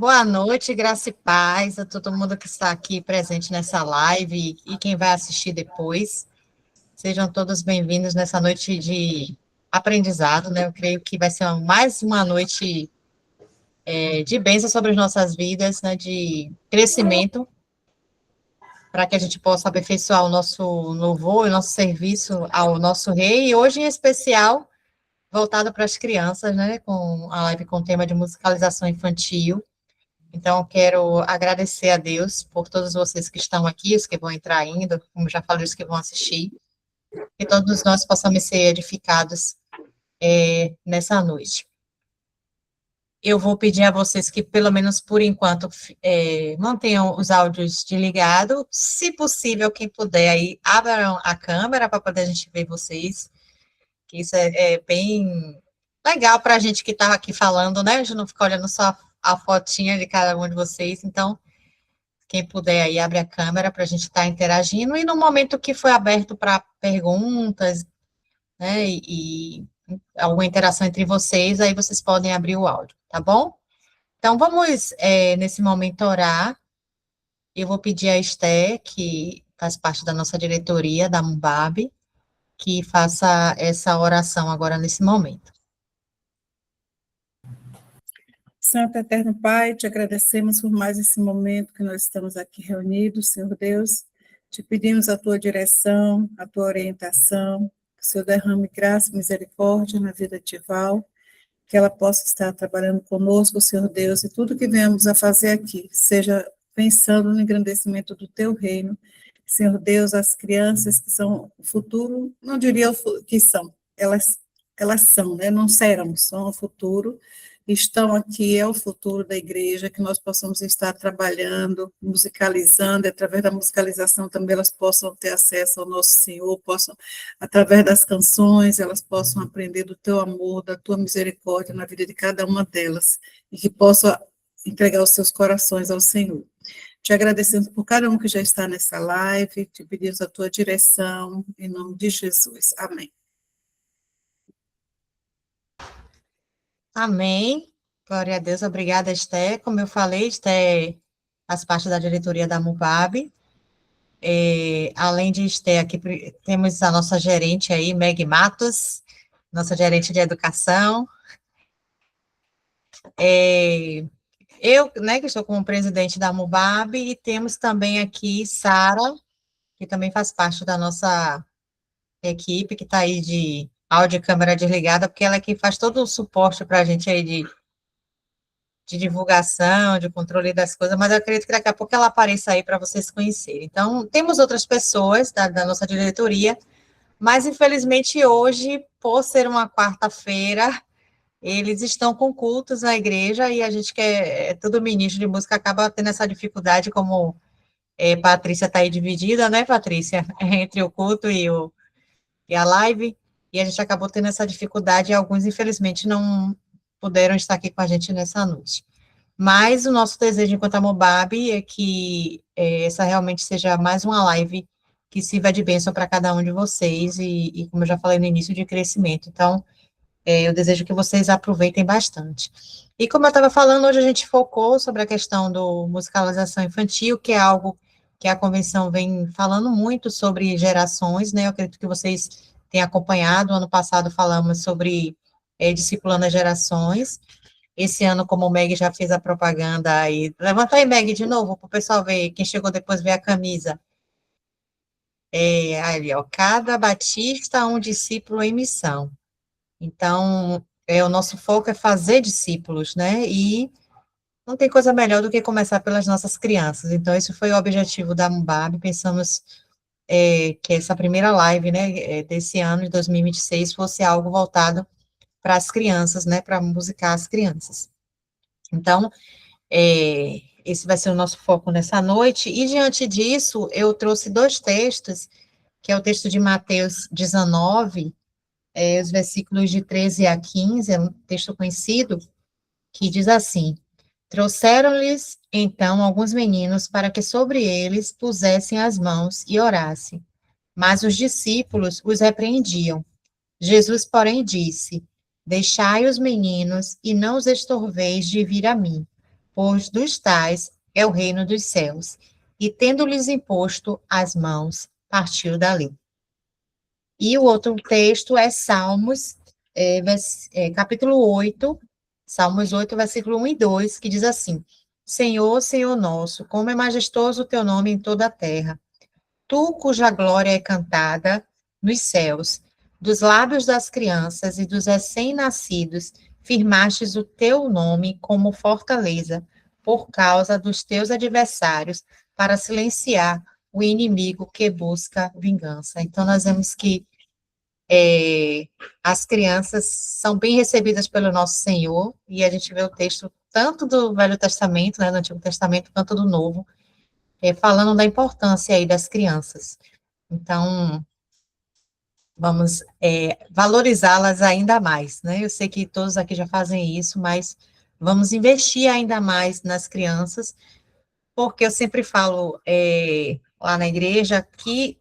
Boa noite, graça e paz a todo mundo que está aqui presente nessa live e quem vai assistir depois. Sejam todos bem-vindos nessa noite de aprendizado, né? Eu creio que vai ser mais uma noite de bênção sobre as nossas vidas, né? De crescimento, para que a gente possa aperfeiçoar o nosso louvor, o nosso serviço ao nosso Rei. E hoje, em especial, voltado para as crianças, né? Com a live com o tema de musicalização infantil. Então, quero agradecer a Deus por todos vocês que estão aqui, os que vão entrar ainda, como já falei, os que vão assistir, e todos nós possamos ser edificados nessa noite. Eu vou pedir a vocês que, pelo menos por enquanto, mantenham os áudios desligados. Se possível, quem puder aí, abram a câmera para poder a gente ver vocês, que isso é bem legal para a gente que estava aqui falando, né? A gente não fica olhando só a fotinha de cada um de vocês, então quem puder aí, abre a câmera para a gente estar interagindo. E no momento que foi aberto para perguntas, né, e alguma interação entre vocês, aí vocês podem abrir o áudio, tá bom? Então, vamos, nesse momento, orar. Eu vou pedir a Esté, que faz parte da nossa diretoria, da MUBAB, que faça essa oração agora, nesse momento. Santo Eterno Pai, te agradecemos por mais esse momento que nós estamos aqui reunidos, Senhor Deus. Te pedimos a tua direção, a tua orientação, que o Senhor derrame graça e misericórdia na vida de Val, que ela possa estar trabalhando conosco, Senhor Deus, e tudo que venhamos a fazer aqui, seja pensando no engrandecimento do teu reino. Senhor Deus, as crianças que são o futuro, não diria que são, elas são, né? Não serão, são o futuro, estão aqui, é o futuro da igreja, que nós possamos estar trabalhando, musicalizando, e através da musicalização também elas possam ter acesso ao nosso Senhor, possam, através das canções, elas possam aprender do teu amor, da tua misericórdia na vida de cada uma delas, e que possam entregar os seus corações ao Senhor. Te agradecendo por cada um que já está nessa live, te pedimos a tua direção, em nome de Jesus. Amém. Amém. Glória a Deus. Obrigada, Esté. Como eu falei, Esté faz parte da diretoria da MUBAB. Além de Esté, aqui temos a nossa gerente aí, Meg Matos, nossa gerente de educação. Eu, né, que estou como presidente da MUBAB, e temos também aqui Sara, que também faz parte da nossa equipe, que está aí de áudio e câmera desligada, porque ela é quem faz todo o suporte para a gente aí de divulgação, de controle das coisas, mas eu acredito que daqui a pouco ela apareça aí para vocês conhecerem. Então, temos outras pessoas da nossa diretoria, mas infelizmente hoje, por ser uma quarta-feira, eles estão com cultos na igreja e a gente que é tudo ministro de música acaba tendo essa dificuldade, como Patrícia está aí dividida, né, Patrícia, entre o culto e a live, e a gente acabou tendo essa dificuldade e alguns, infelizmente, não puderam estar aqui com a gente nessa noite. Mas o nosso desejo enquanto a Mobab é que essa realmente seja mais uma live que sirva de bênção para cada um de vocês e, como eu já falei no início, de crescimento. Então, eu desejo que vocês aproveitem bastante. E como eu estava falando, hoje a gente focou sobre a questão do musicalização infantil, que é algo que a convenção vem falando muito sobre gerações, né? Eu acredito que vocês tenham acompanhado. Ano passado falamos sobre discipulando as gerações. Esse ano, como o Meg já fez a propaganda aí, levanta aí, Meg, de novo, para o pessoal ver, quem chegou depois ver a camisa. Ali, ó, cada batista um discípulo em missão. Então, o nosso foco é fazer discípulos, né? E não tem coisa melhor do que começar pelas nossas crianças. Então, esse foi o objetivo da MUBAB. Pensamos que essa primeira live, né, desse ano de 2026 fosse algo voltado para as crianças, né, para musicar as crianças. Então, esse vai ser o nosso foco nessa noite. E, diante disso, eu trouxe dois textos, que é o texto de Mateus 19, os versículos de 13 a 15, é um texto conhecido, que diz assim: Trouxeram-lhes, então, alguns meninos para que sobre eles pusessem as mãos e orassem. Mas os discípulos os repreendiam. Jesus, porém, disse: Deixai os meninos e não os estorveis de vir a mim, pois dos tais é o reino dos céus. E tendo-lhes imposto as mãos, partiu dali. E o outro texto é Salmos, capítulo 8, Salmos 8, versículo 1 e 2, que diz assim: Senhor, Senhor nosso, como é majestoso o teu nome em toda a terra. Tu, cuja glória é cantada nos céus, dos lábios das crianças e dos recém-nascidos, firmastes o teu nome como fortaleza, por causa dos teus adversários, para silenciar o inimigo que busca vingança. Então, nós vemos que as crianças são bem recebidas pelo nosso Senhor, e a gente vê o texto tanto do Velho Testamento, né, do Antigo Testamento, quanto do Novo, falando da importância aí das crianças. Então, vamos valorizá-las ainda mais, né? Eu sei que todos aqui já fazem isso, mas vamos investir ainda mais nas crianças, porque eu sempre falo lá na igreja que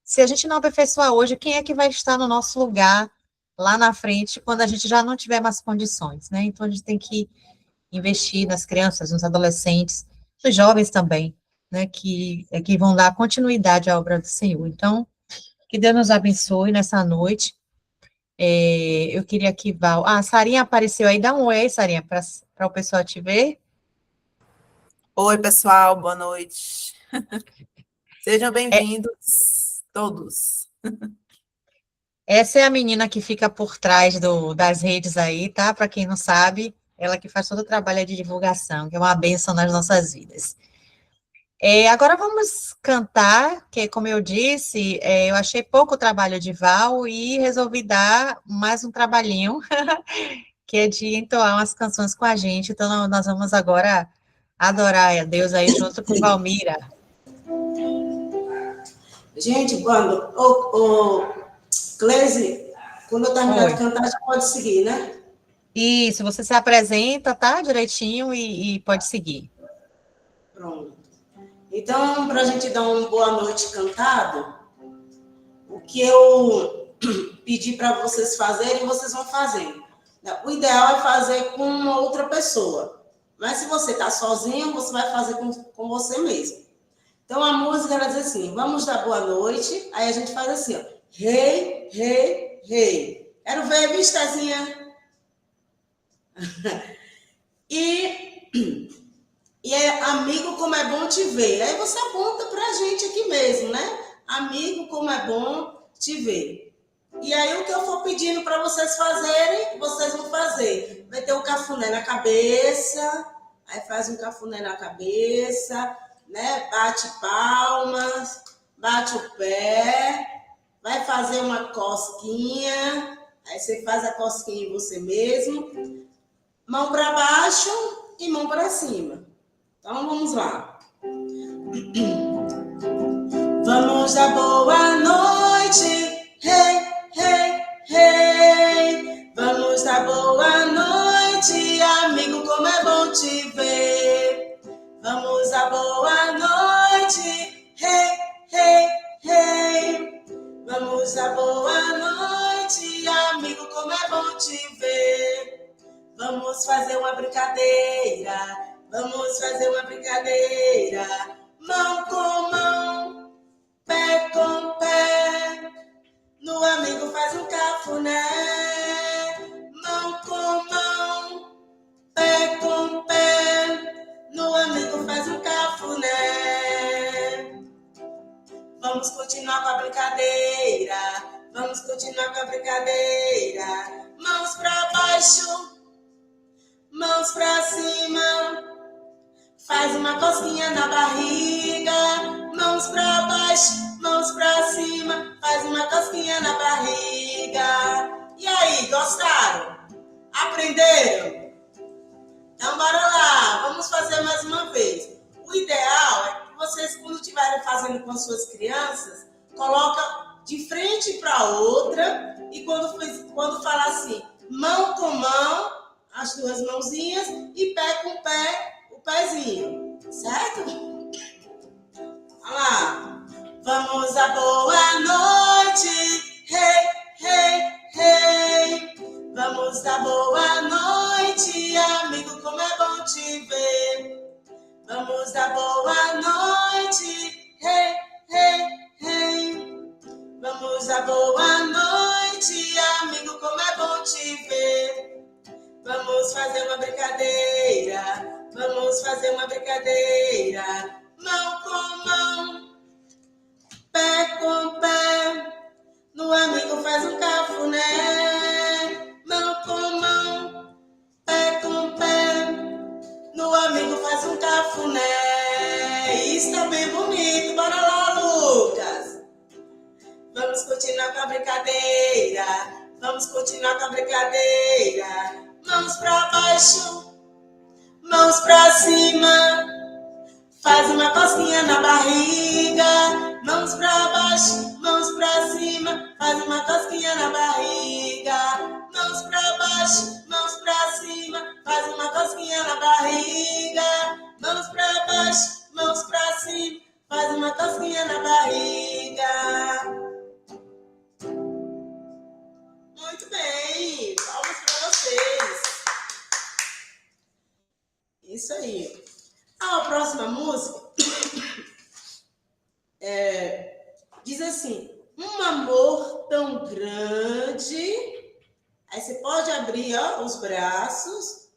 se a gente não aperfeiçoar hoje, quem é que vai estar no nosso lugar lá na frente, quando a gente já não tiver mais condições, né? Então, a gente tem que investir nas crianças, nos adolescentes, nos jovens também, né? Que vão dar continuidade à obra do Senhor. Então, que Deus nos abençoe nessa noite. Eu queria que Val... Ah, a Sarinha apareceu aí. Dá um oi, Sarinha, para o pessoal te ver. Oi, pessoal, boa noite. Sejam bem-vindos todos. Essa é a menina que fica por trás das redes aí, tá? Para quem não sabe, ela que faz todo o trabalho de divulgação, que é uma bênção nas nossas vidas. Agora vamos cantar, que como eu disse, eu achei pouco o trabalho de Val e resolvi dar mais um trabalhinho, que é de entoar umas canções com a gente. Então, nós vamos agora adorar a Deus aí junto com Valmira. Gente, Cleise, quando eu terminar de cantar, já pode seguir, né? Isso, você se apresenta, tá? Direitinho e pode seguir. Pronto. Então, para a gente dar uma boa noite cantado, o que eu pedi para vocês fazerem, vocês vão fazer. O ideal é fazer com uma outra pessoa. Mas se você está sozinho, você vai fazer com você mesmo. Então, a música, ela diz assim, vamos dar boa noite. Aí a gente faz assim, ó. Rei, rei, rei. Quero ver, vistazinha. E é amigo, como é bom te ver. Aí você aponta pra gente aqui mesmo, né? Amigo, como é bom te ver. E aí o que eu for pedindo para vocês fazerem, vocês vão fazer. Vai ter um cafuné na cabeça, aí faz um cafuné na cabeça, né? Bate palmas, bate o pé, vai fazer uma cosquinha, aí você faz a cosquinha em você mesmo, mão para baixo e mão para cima. Então, vamos lá. Vamos dar boa noite, hey, hey, hey. Vamos dar boa noite, amigo, como é bom te ver. Vamos dar boa noite, hey, hey, hey. Vamos dar boa noite, amigo, como é bom te ver. Vamos fazer uma brincadeira. Vamos fazer uma brincadeira, mão com mão, pé com pé, no amigo faz um cafuné, mão com mão, pé com pé, no amigo faz um cafuné. Vamos continuar com a brincadeira, vamos continuar com a brincadeira, mãos pra baixo, mãos pra cima. Faz uma cosquinha na barriga, mãos pra baixo, mãos pra cima, faz uma cosquinha na barriga. E aí, gostaram? Aprenderam? Então, bora lá, vamos fazer mais uma vez. O ideal é que vocês, quando estiverem fazendo com suas crianças, coloca de frente para outra e quando falar assim, mão com mão, as duas mãozinhas e pé com pé, pezinho, certo? Olha lá. Vamos a boa noite, hey, hey, hey. Vamos dar boa noite, amigo, como é bom bom te ver. Vamos dar boa noite, hey, hey, hey. Vamos dar boa noite, amigo, como é bom te ver. Vamos fazer uma brincadeira, vamos fazer uma brincadeira. Mão com mão, pé com pé, no amigo faz um cafuné. Mão com mão, pé com pé, no amigo faz um cafuné. Isso tá bem bonito, bora lá, Lucas. Vamos continuar com a brincadeira, vamos continuar com a brincadeira. Mãos pra baixo, mãos pra cima, faz uma cosquinha na barriga. Mãos pra baixo, mãos pra cima, faz uma cosquinha na barriga. Mãos pra baixo, mãos pra cima, faz uma cosquinha na barriga. Mãos pra baixo, mãos pra cima, faz uma cosquinha na barriga. Muito bem, palmas para vocês. Isso aí. A próxima música diz assim: um amor tão grande. Aí você pode abrir, ó, os braços,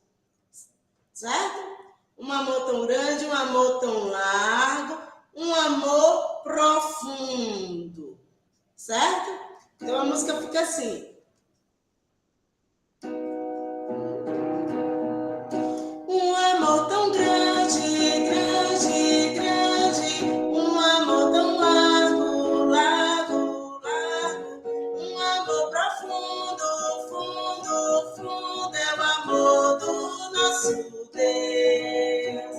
certo? Um amor tão grande, um amor tão largo, um amor profundo, certo? Então a música fica assim. Um amor tão grande, grande, grande, um amor tão largo, largo, largo, um amor profundo, fundo, fundo, é o amor do nosso Deus.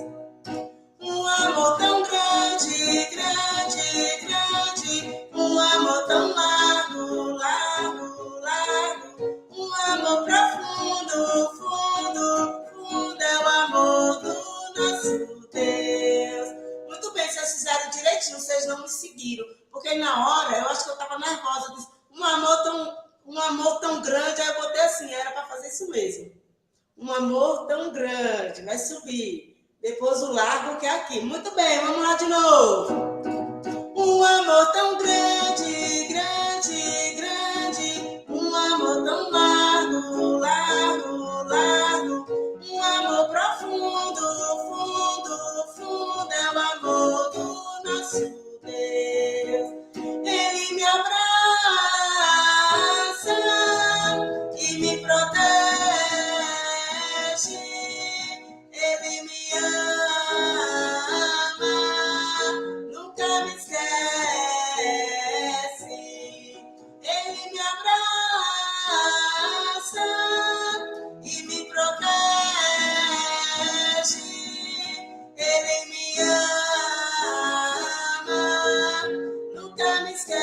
Um amor tão grande, grande, grande, um amor tão largo, largo, largo, um amor profundo, fundo, fundo, é o amor do nosso Deus. Muito bem, vocês fizeram direitinho, vocês não me seguiram, porque na hora eu acho que eu estava nervosa, eu disse, um amor tão grande, aí eu botei assim, era para fazer isso mesmo. Um amor tão grande, vai subir. Depois o largo que é aqui. Muito bem, vamos lá de novo. Um amor tão grande, grande, grande, um amor tão largo, largo, largo, um amor profundo, fundo, fundo, é o amor do nosso Deus. Ele me abraça e me protege, ele me ama, nunca me esquece. Ele me abraça e me protege, ele me ama, nunca me esquece.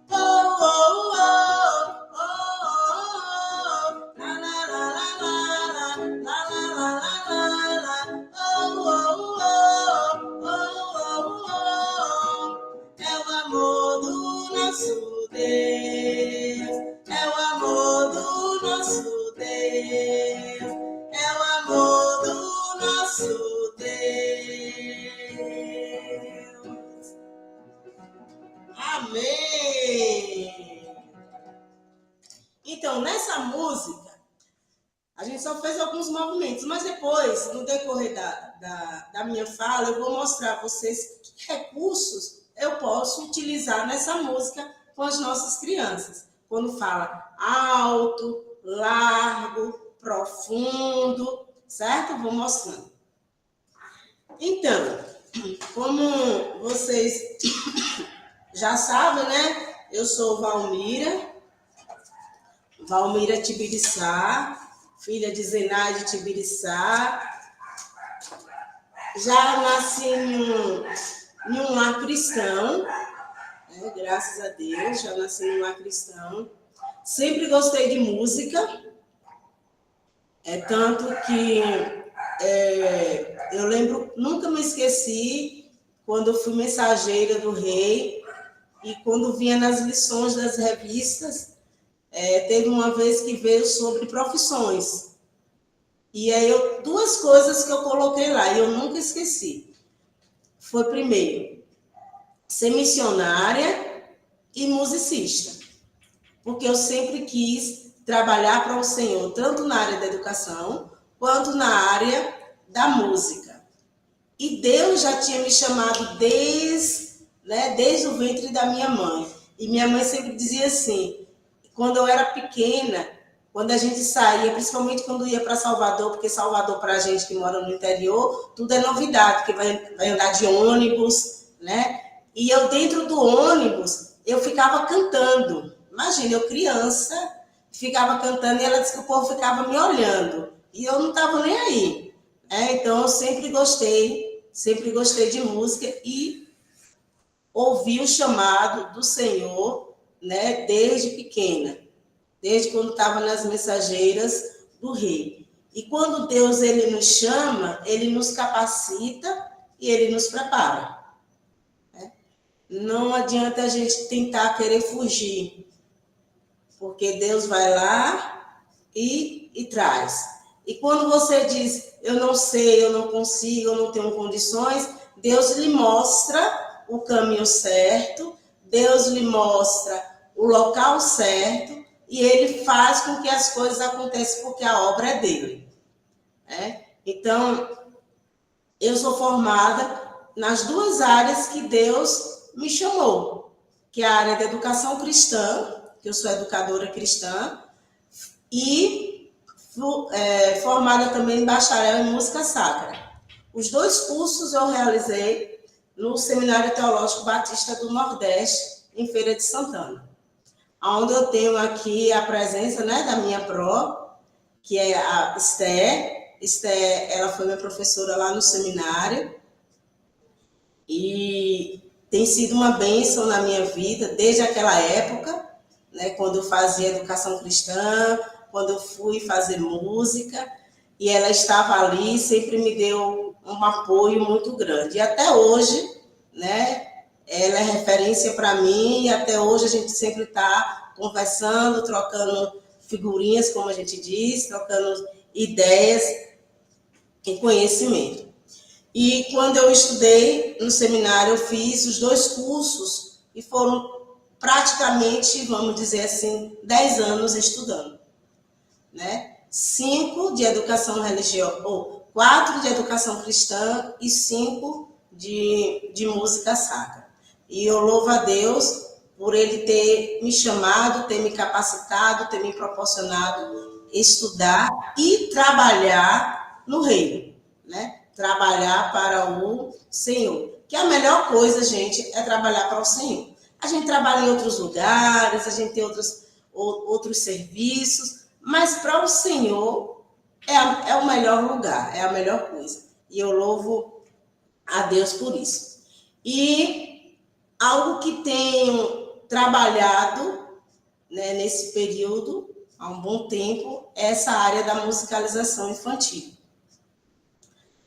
Oh, oh, oh, oh, oh, oh, la, la, la, la, la, la, la, la, la, oh, oh, oh, oh, oh, é o amor do nosso Deus, é o amor do nosso Deus, é o amor do nosso Deus. Amém! Então, nessa música, a gente só fez alguns movimentos, mas depois, no decorrer da minha fala, eu vou mostrar a vocês que recursos eu posso utilizar nessa música com as nossas crianças. Quando fala alto, largo, profundo, certo? Vou mostrando. Então, como vocês já sabem, né? Eu sou Valmira Tibiriçá, filha de Zenaide Tibiriçá. Já nasci em um lar cristão, né? Graças a Deus, já nasci em um lar cristão. Sempre gostei de música, tanto que eu lembro, nunca me esqueci, quando eu fui mensageira do rei, e quando vinha nas lições das revistas, teve uma vez que veio sobre profissões. E aí, duas coisas que eu coloquei lá, e eu nunca esqueci. Foi, primeiro, ser missionária e musicista. Porque eu sempre quis trabalhar para o Senhor, tanto na área da educação, quanto na área da música. E Deus já tinha me chamado desde o ventre da minha mãe. E minha mãe sempre dizia assim, quando eu era pequena, quando a gente saía, principalmente quando ia para Salvador, porque Salvador, para a gente que mora no interior, tudo é novidade, porque vai andar de ônibus, né? E eu, dentro do ônibus, eu ficava cantando. Imagina, eu criança, ficava cantando e ela disse que o povo ficava me olhando. E eu não estava nem aí. Então, eu sempre gostei de música e ouvi o chamado do Senhor, né, desde pequena. Desde quando estava nas mensageiras do rei. E quando Deus ele nos chama, ele nos capacita e ele nos prepara. Não adianta a gente tentar querer fugir, porque Deus vai lá e traz. E quando você diz, eu não sei, eu não consigo, eu não tenho condições, Deus lhe mostra o caminho certo, Deus lhe mostra o local certo, e ele faz com que as coisas aconteçam, porque a obra é dele. Então, eu sou formada nas duas áreas que Deus me chamou, que é a área da educação cristã, que eu sou educadora cristã, e formada também em bacharel em música sacra. Os dois cursos eu realizei no Seminário Teológico Batista do Nordeste, em Feira de Santana, onde eu tenho aqui a presença, né, da minha pró, que é a Esté. Esté, ela foi minha professora lá no seminário e tem sido uma bênção na minha vida desde aquela época, né, quando eu fazia educação cristã, quando eu fui fazer música, e ela estava ali, sempre me deu um apoio muito grande. E até hoje, né, ela é referência para mim, e até hoje a gente sempre está conversando, trocando figurinhas, como a gente diz, trocando ideias e conhecimento. E quando eu estudei no seminário, eu fiz os dois cursos e foram praticamente, vamos dizer assim, 10 anos estudando, né? 5 de educação religiosa, ou 4 de educação cristã e 5 de música sacra. E eu louvo a Deus por ele ter me chamado, ter me capacitado, ter me proporcionado estudar e trabalhar no reino, né? Trabalhar para o Senhor. Que a melhor coisa, gente, é trabalhar para o Senhor. A gente trabalha em outros lugares, a gente tem outros serviços, mas para o Senhor é o melhor lugar, é a melhor coisa. E eu louvo a Deus por isso. E algo que tenho trabalhado, né, nesse período, há um bom tempo, é essa área da musicalização infantil,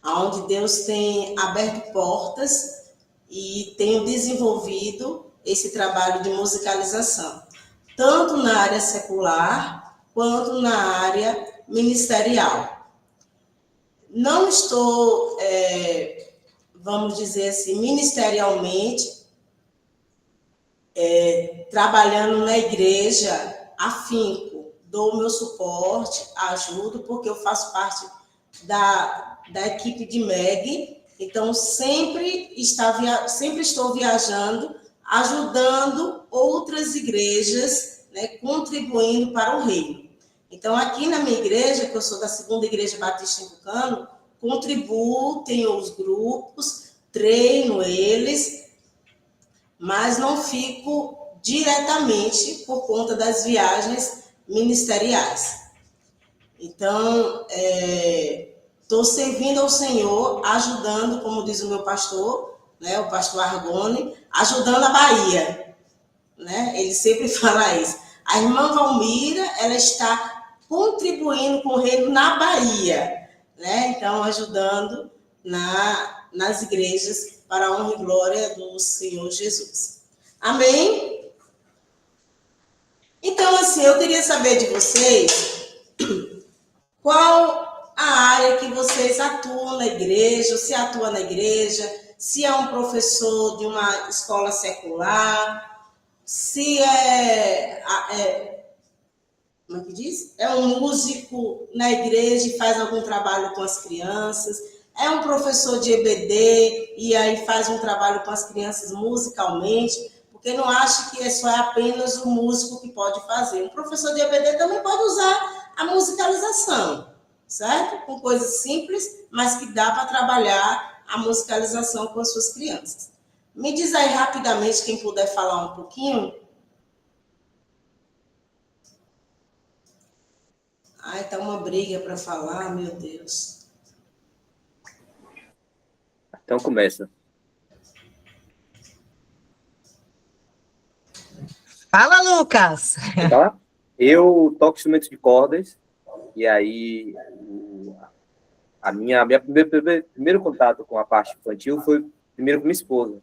onde Deus tem aberto portas e tenho desenvolvido esse trabalho de musicalização, tanto na área secular quanto na área ministerial. Não estou, vamos dizer assim, ministerialmente, trabalhando na igreja afinco, dou o meu suporte, ajudo, porque eu faço parte da equipe de MEG, então sempre estou viajando, ajudando outras igrejas, né, contribuindo para o reino. Então, aqui na minha igreja, que eu sou da 2ª Igreja Batista em Tucano, contribuo, tenho os grupos, treino eles, mas não fico diretamente por conta das viagens ministeriais. Então, estou servindo ao Senhor, ajudando, como diz o meu pastor, né, o pastor Argoni, ajudando a Bahia, né? Ele sempre fala isso. A irmã Valmira, ela está contribuindo com o reino na Bahia, né? Então, ajudando nas igrejas para a honra e glória do Senhor Jesus. Amém? Então, assim, eu queria saber de vocês qual a área que vocês atuam na igreja, se atua na igreja, se é um professor de uma escola secular, se como é que diz? É um músico na igreja e faz algum trabalho com as crianças, é um professor de EBD e aí faz um trabalho com as crianças musicalmente, porque não acho que só é apenas o músico que pode fazer. Um professor de EBD também pode usar a musicalização, certo? Com coisas simples, mas que dá para trabalhar a musicalização com as suas crianças. Me diz aí rapidamente, quem puder falar um pouquinho. Ai, tá uma briga para falar, meu Deus. Então começa. Fala, Lucas! Tá? Eu toco instrumentos de cordas, e aí minha primeiro contato com a parte infantil foi primeiro com minha esposa.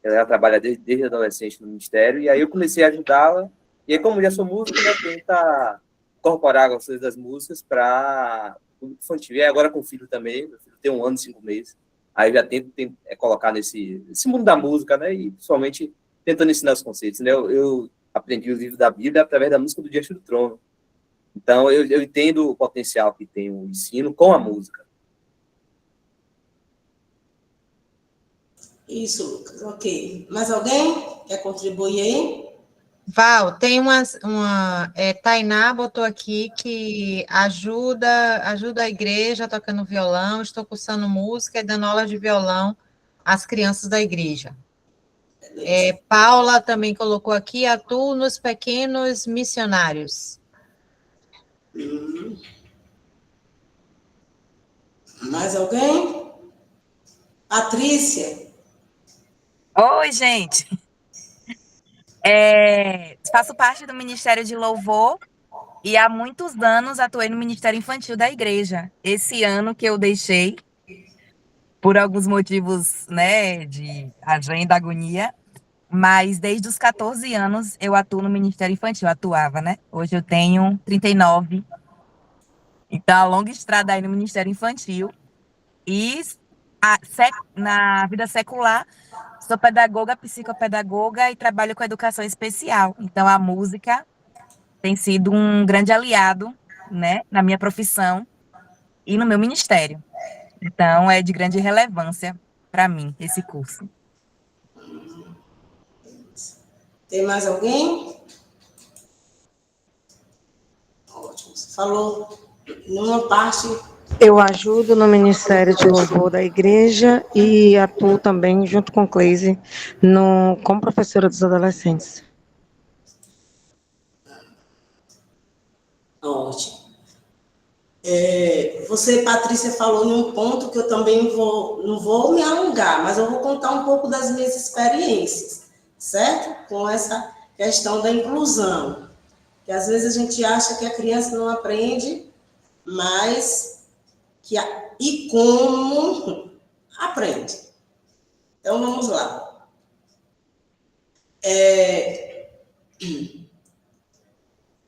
Ela trabalha desde adolescente no ministério, e aí eu comecei a ajudá-la, e aí como já sou músico, né, tenta incorporar as coisas das músicas para o público infantil. E agora com o filho também, meu filho tem 1 ano e 5 meses, aí eu já tento colocar nesse mundo da música, né, e principalmente tentando ensinar os conceitos, né. Eu aprendi os livros da Bíblia através da música do Diante do Trono. Então, eu entendo o potencial que tem o ensino com a música. Isso, Lucas. Ok. Mais alguém quer contribuir aí? Val, tem Tainá botou aqui que ajuda a igreja tocando violão, estou cursando música e dando aula de violão às crianças da igreja. Paula também colocou aqui, atuo nos pequenos missionários. Mais alguém? Patrícia. Oi, gente. Faço parte do Ministério de Louvor e há muitos anos atuei no Ministério Infantil da igreja. Esse ano que eu deixei, por alguns motivos, né, de agenda, agonia, mas desde os 14 anos eu atuo no Ministério Infantil, atuava, né? Hoje eu tenho 39, então a longa estrada aí no Ministério Infantil. E na vida secular, sou pedagoga, psicopedagoga e trabalho com educação especial. Então, a música tem sido um grande aliado, né, na minha profissão e no meu ministério. Então, é de grande relevância para mim esse curso. Tem mais alguém? Ótimo. Você falou numa parte. Eu ajudo no Ministério de Louvor da igreja e atuo também, junto com Cleise, como professora dos adolescentes. Ótimo. Você, Patrícia, falou num ponto que eu também não vou me alongar, mas eu vou contar um pouco das minhas experiências, certo? Com essa questão da inclusão. Que às vezes a gente acha que a criança não aprende, mas e como aprende. Então, vamos lá.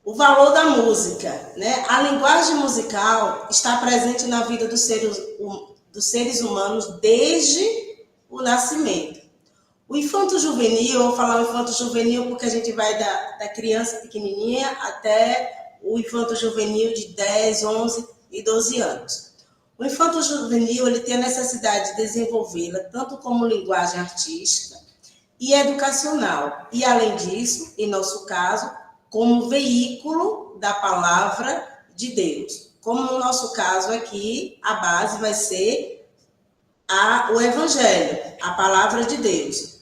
O valor da música, né? A linguagem musical está presente na vida dos seres humanos desde o nascimento. O infanto-juvenil, eu vou falar o infanto-juvenil porque a gente vai da criança pequenininha até o infanto-juvenil de 10, 11 e 12 anos. O infanto-juvenil ele tem a necessidade de desenvolvê-la tanto como linguagem artística e educacional. E, além disso, em nosso caso, como veículo da palavra de Deus. Como no nosso caso aqui, a base vai ser o Evangelho, a palavra de Deus.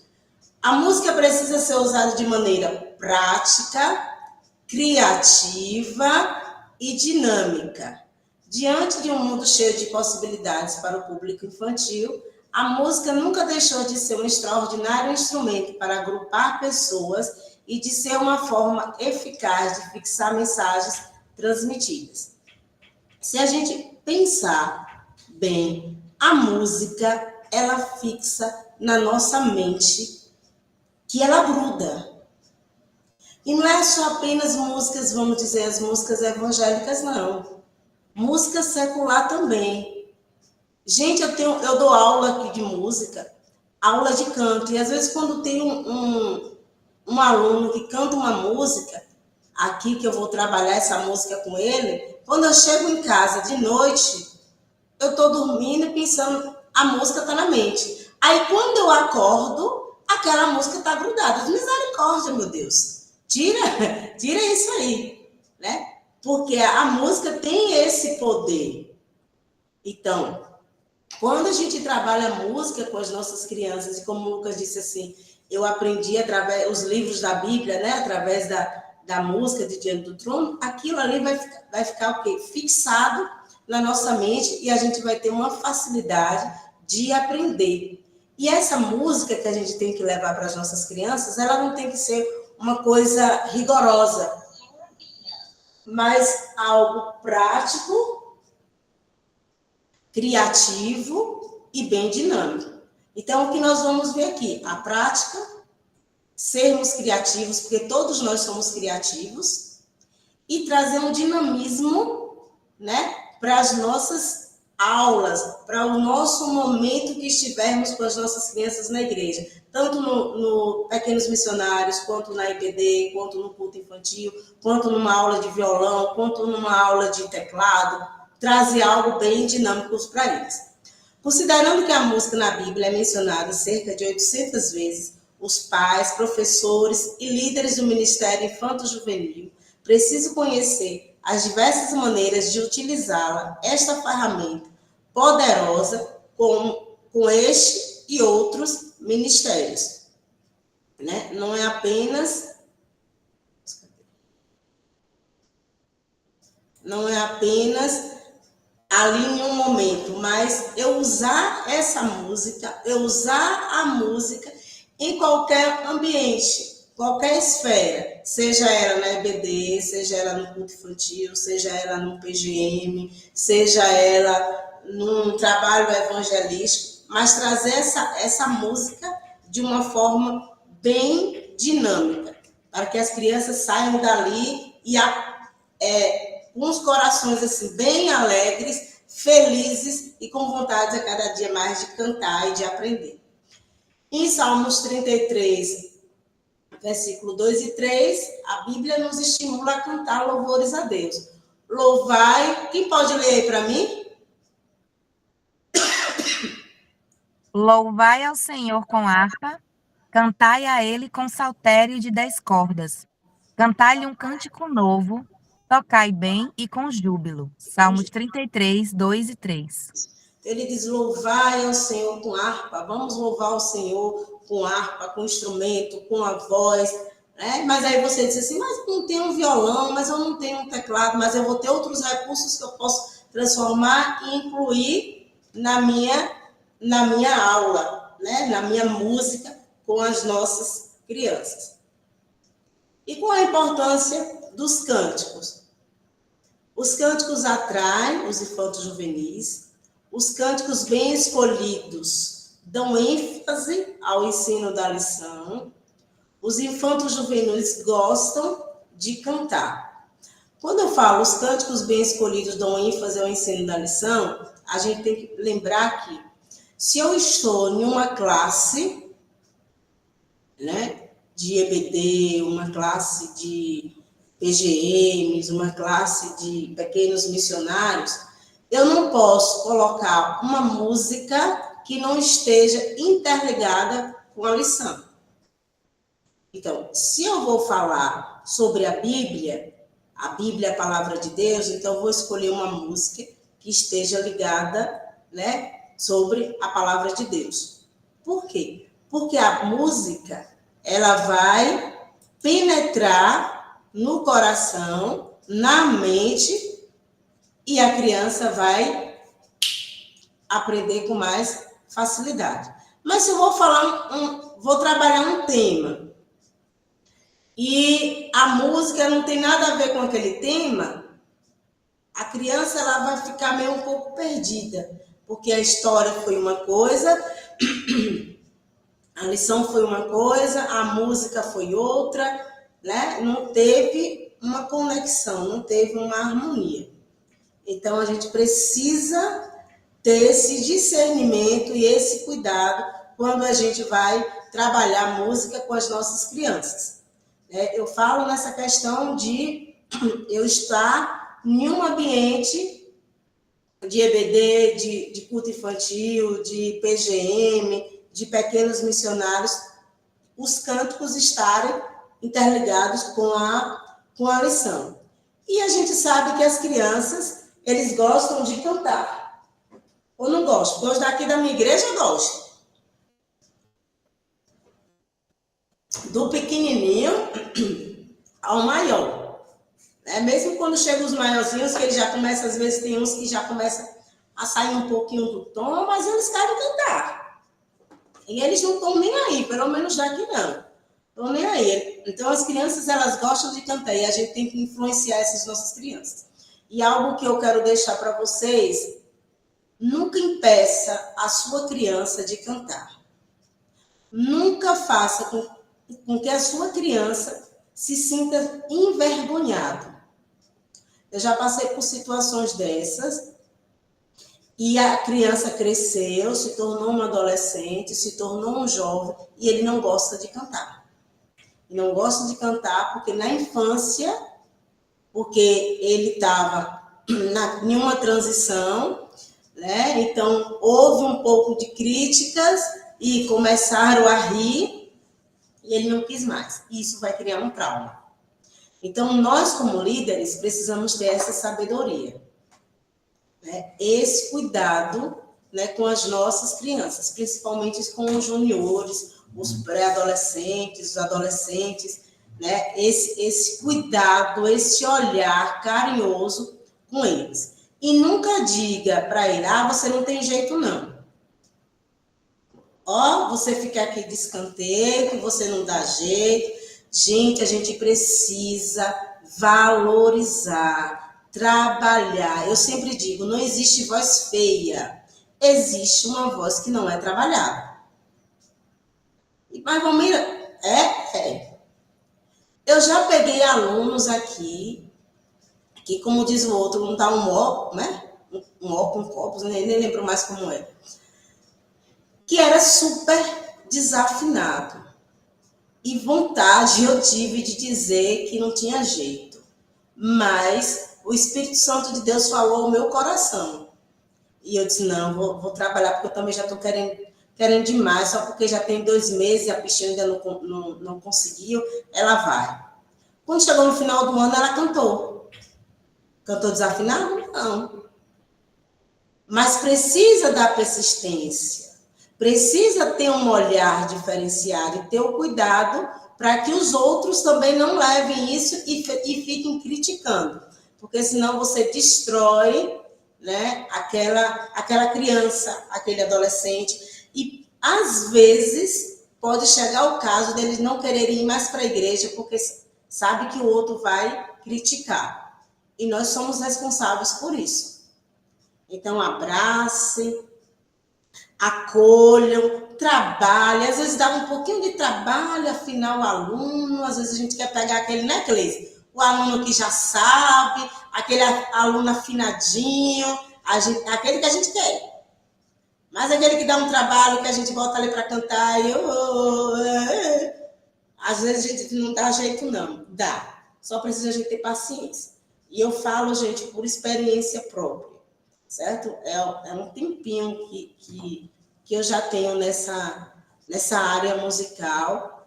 A música precisa ser usada de maneira prática, criativa e dinâmica. Diante de um mundo cheio de possibilidades para o público infantil, a música nunca deixou de ser um extraordinário instrumento para agrupar pessoas e de ser uma forma eficaz de fixar mensagens transmitidas. Se a gente pensar bem, a música, ela fixa na nossa mente que ela gruda. E não é só apenas músicas, vamos dizer, as músicas evangélicas, não. música secular também. Gente, eu dou aula aqui de música, aula de canto, e às vezes quando tem um aluno que canta uma música, aqui que eu vou trabalhar essa música com ele, quando eu chego em casa de noite, eu estou dormindo e pensando, a música está na mente. Aí quando eu acordo, aquela música está grudada. Misericórdia, meu Deus. Tira isso aí, né? Porque a música tem esse poder. Então, quando a gente trabalha a música com as nossas crianças, e como o Lucas disse assim, eu aprendi através os livros da Bíblia, né? Através da música de Diante do Trono, aquilo ali vai ficar o quê? Fixado na nossa mente e a gente vai ter uma facilidade de aprender. E essa música que a gente tem que levar para as nossas crianças, ela não tem que ser uma coisa rigorosa, mas algo prático, criativo e bem dinâmico. Então, o que nós vamos ver aqui? A prática, sermos criativos, porque todos nós somos criativos, e trazer um dinamismo, né, para as nossas aulas, para o nosso momento que estivermos com as nossas crianças na igreja, tanto no Pequenos Missionários, quanto na IBD, quanto no culto infantil, quanto numa aula de violão, quanto numa aula de teclado, trazer algo bem dinâmico para eles. Considerando que a música na Bíblia é mencionada cerca de 800 vezes, os pais, professores e líderes do Ministério Infanto-Juvenil precisam conhecer as diversas maneiras de utilizá-la, esta ferramenta poderosa, com este e outros ministérios. Né? Não é apenas ali em um momento, mas eu usar essa música, eu usar a música em qualquer ambiente, qualquer esfera, seja ela na EBD, seja ela no culto infantil, seja ela no PGM, seja ela num trabalho evangelístico, mas trazer essa música de uma forma bem dinâmica, para que as crianças saiam dali e com os corações assim, bem alegres, felizes e com vontade a cada dia mais de cantar e de aprender. Em Salmos 33, versículo 2 e 3, a Bíblia nos estimula a cantar louvores a Deus. Louvai, quem pode ler aí para mim? Louvai ao Senhor com harpa, cantai a ele com saltério de 10 cordas. Cantai-lhe um cântico novo, tocai bem e com júbilo. Salmos 33, 2 e 3. Ele diz, louvai ao Senhor com harpa. Vamos louvar o Senhor com harpa, com instrumento, com a voz. Né? Mas aí você diz assim, mas não tenho um violão, mas eu não tenho um teclado, mas eu vou ter outros recursos que eu posso transformar e incluir na minha aula, né? Na minha música com as nossas crianças. E qual a importância dos cânticos? Os cânticos atraem os infantos juvenis. Os cânticos bem escolhidos dão ênfase ao ensino da lição. Os infantos juvenis gostam de cantar. Quando eu falo os cânticos bem escolhidos dão ênfase ao ensino da lição, a gente tem que lembrar que se eu estou em uma classe, né, de EBD, uma classe de PGMs, uma classe de pequenos missionários, eu não posso colocar uma música que não esteja interligada com a lição. Então, se eu vou falar sobre a Bíblia é a palavra de Deus, então eu vou escolher uma música que esteja ligada, né, sobre a palavra de Deus. Por quê? Porque a música, ela vai penetrar no coração, na mente, e a criança vai aprender com mais facilidade. Mas se eu vou trabalhar um tema e a música não tem nada a ver com aquele tema, a criança ela vai ficar meio um pouco perdida, porque a história foi uma coisa, a lição foi uma coisa, a música foi outra, né? Não teve uma conexão, não teve uma harmonia. Então, a gente precisa ter esse discernimento e esse cuidado quando a gente vai trabalhar música com as nossas crianças. Eu falo nessa questão de eu estar em um ambiente de EBD, de culto infantil, de PGM, de pequenos missionários, os cânticos estarem interligados com a lição. E a gente sabe que as crianças, eles gostam de cantar. Ou não gostam? Os daqui da minha igreja gostam. Do pequenininho ao maior. Mesmo quando chegam os maiorzinhos, que eles já começam, às vezes tem uns que já começam a sair um pouquinho do tom, mas eles querem cantar. E eles não estão nem aí, pelo menos daqui não. Estão nem aí. Então, as crianças, elas gostam de cantar e a gente tem que influenciar essas nossas crianças. E algo que eu quero deixar para vocês, nunca impeça a sua criança de cantar. Nunca faça com que a sua criança se sinta envergonhado. Eu já passei por situações dessas e a criança cresceu, se tornou um adolescente, se tornou um jovem e ele não gosta de cantar. E não gosta de cantar porque na infância, porque ele estava em uma transição, então houve um pouco de críticas e começaram a rir e ele não quis mais. E isso vai criar um trauma. Então, nós, como líderes, precisamos ter essa sabedoria, esse cuidado com as nossas crianças, principalmente com os juniores, os pré-adolescentes, os adolescentes, esse cuidado, esse olhar carinhoso com eles. E nunca diga para ele, você não tem jeito não. Você fica aqui de escanteio, que você não dá jeito. Gente, a gente precisa valorizar, trabalhar. Eu sempre digo, não existe voz feia. Existe uma voz que não é trabalhada. Mas, Valmira, eu já peguei alunos aqui, que, como diz o outro, não tá um ó, Um ó com copos, nem lembro mais como é. Que era super desafinado. E vontade eu tive de dizer que não tinha jeito. Mas o Espírito Santo de Deus falou ao meu coração. E eu disse, não, vou trabalhar, porque eu também já estou querendo demais, só porque já tem 2 meses e a bichinha ainda não conseguiu, ela vai. Quando chegou no final do ano, ela cantou. Cantou desafinado? Não. Mas precisa da persistência. Precisa ter um olhar diferenciado e ter o cuidado para que os outros também não levem isso e fiquem criticando. Porque senão você destrói aquela criança, aquele adolescente. E, às vezes, pode chegar o caso deles não quererem ir mais para a igreja porque sabe que o outro vai criticar. E nós somos responsáveis por isso. Então, abracem, acolham, trabalhem. Às vezes dá um pouquinho de trabalho, afinal, o aluno. Às vezes a gente quer pegar aquele, Cleise? O aluno que já sabe, aquele aluno afinadinho, aquele que a gente quer. Mas aquele que dá um trabalho, que a gente bota ali para cantar, às vezes a gente não dá jeito, não. Dá. Só precisa a gente ter paciência. E eu falo, gente, por experiência própria. Certo? É um tempinho que eu já tenho nessa área musical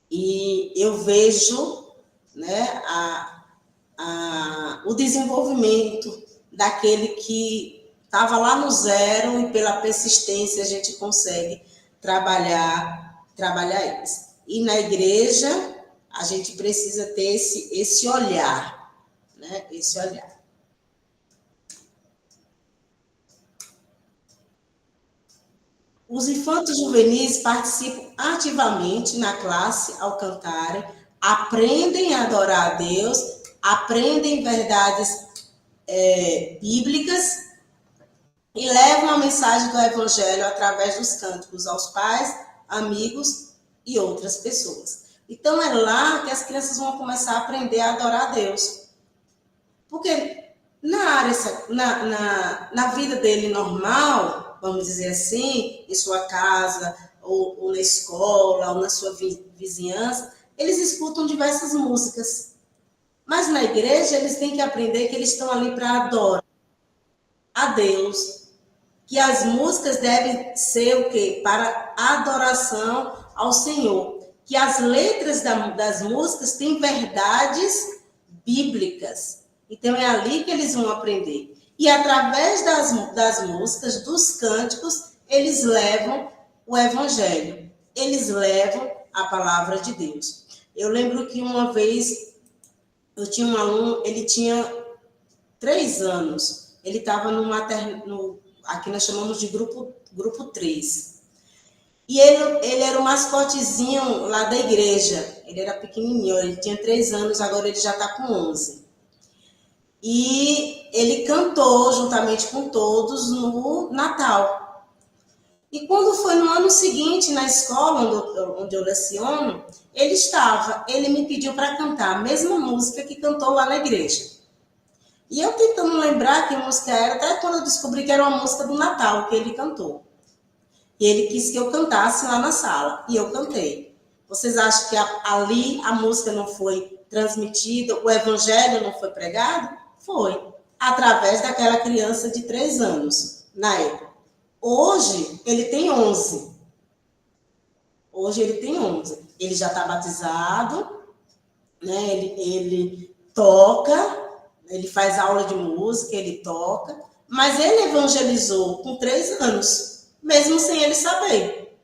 e eu vejo o desenvolvimento daquele que estava lá no zero e pela persistência a gente consegue trabalhar eles. E na igreja a gente precisa ter esse olhar, esse olhar. Os infantos juvenis participam ativamente na classe ao cantarem, aprendem a adorar a Deus, aprendem verdades bíblicas e levam a mensagem do Evangelho através dos cânticos aos pais, amigos e outras pessoas. Então, é lá que as crianças vão começar a aprender a adorar a Deus. Porque na área na vida dele normal, vamos dizer assim, em sua casa, ou na escola, ou na sua vizinhança, eles escutam diversas músicas. Mas na igreja, eles têm que aprender que eles estão ali para adorar a Deus, que as músicas devem ser o quê? Para adoração ao Senhor. Que as letras das músicas têm verdades bíblicas. Então, é ali que eles vão aprender. E através das músicas, dos cânticos, eles levam o evangelho. Eles levam a palavra de Deus. Eu lembro que uma vez, eu tinha um aluno, ele tinha 3 anos. Ele estava aqui nós chamamos de grupo 3. E ele era o mascotezinho lá da igreja. Ele era pequenininho, ele tinha 3 anos, agora ele já está com 11. E ele cantou juntamente com todos no Natal. E quando foi no ano seguinte, na escola onde eu leciono, ele me pediu para cantar a mesma música que cantou lá na igreja. E eu tentando lembrar que música era, até quando eu descobri que era uma música do Natal que ele cantou. E ele quis que eu cantasse lá na sala. E eu cantei. Vocês acham que ali a música não foi transmitida, o evangelho não foi pregado? Foi. Através daquela criança de 3 anos, na época. Hoje, ele tem 11. Ele já está batizado, né? Ele toca, ele faz aula de música, ele toca, mas ele evangelizou com 3 anos, mesmo sem ele saber,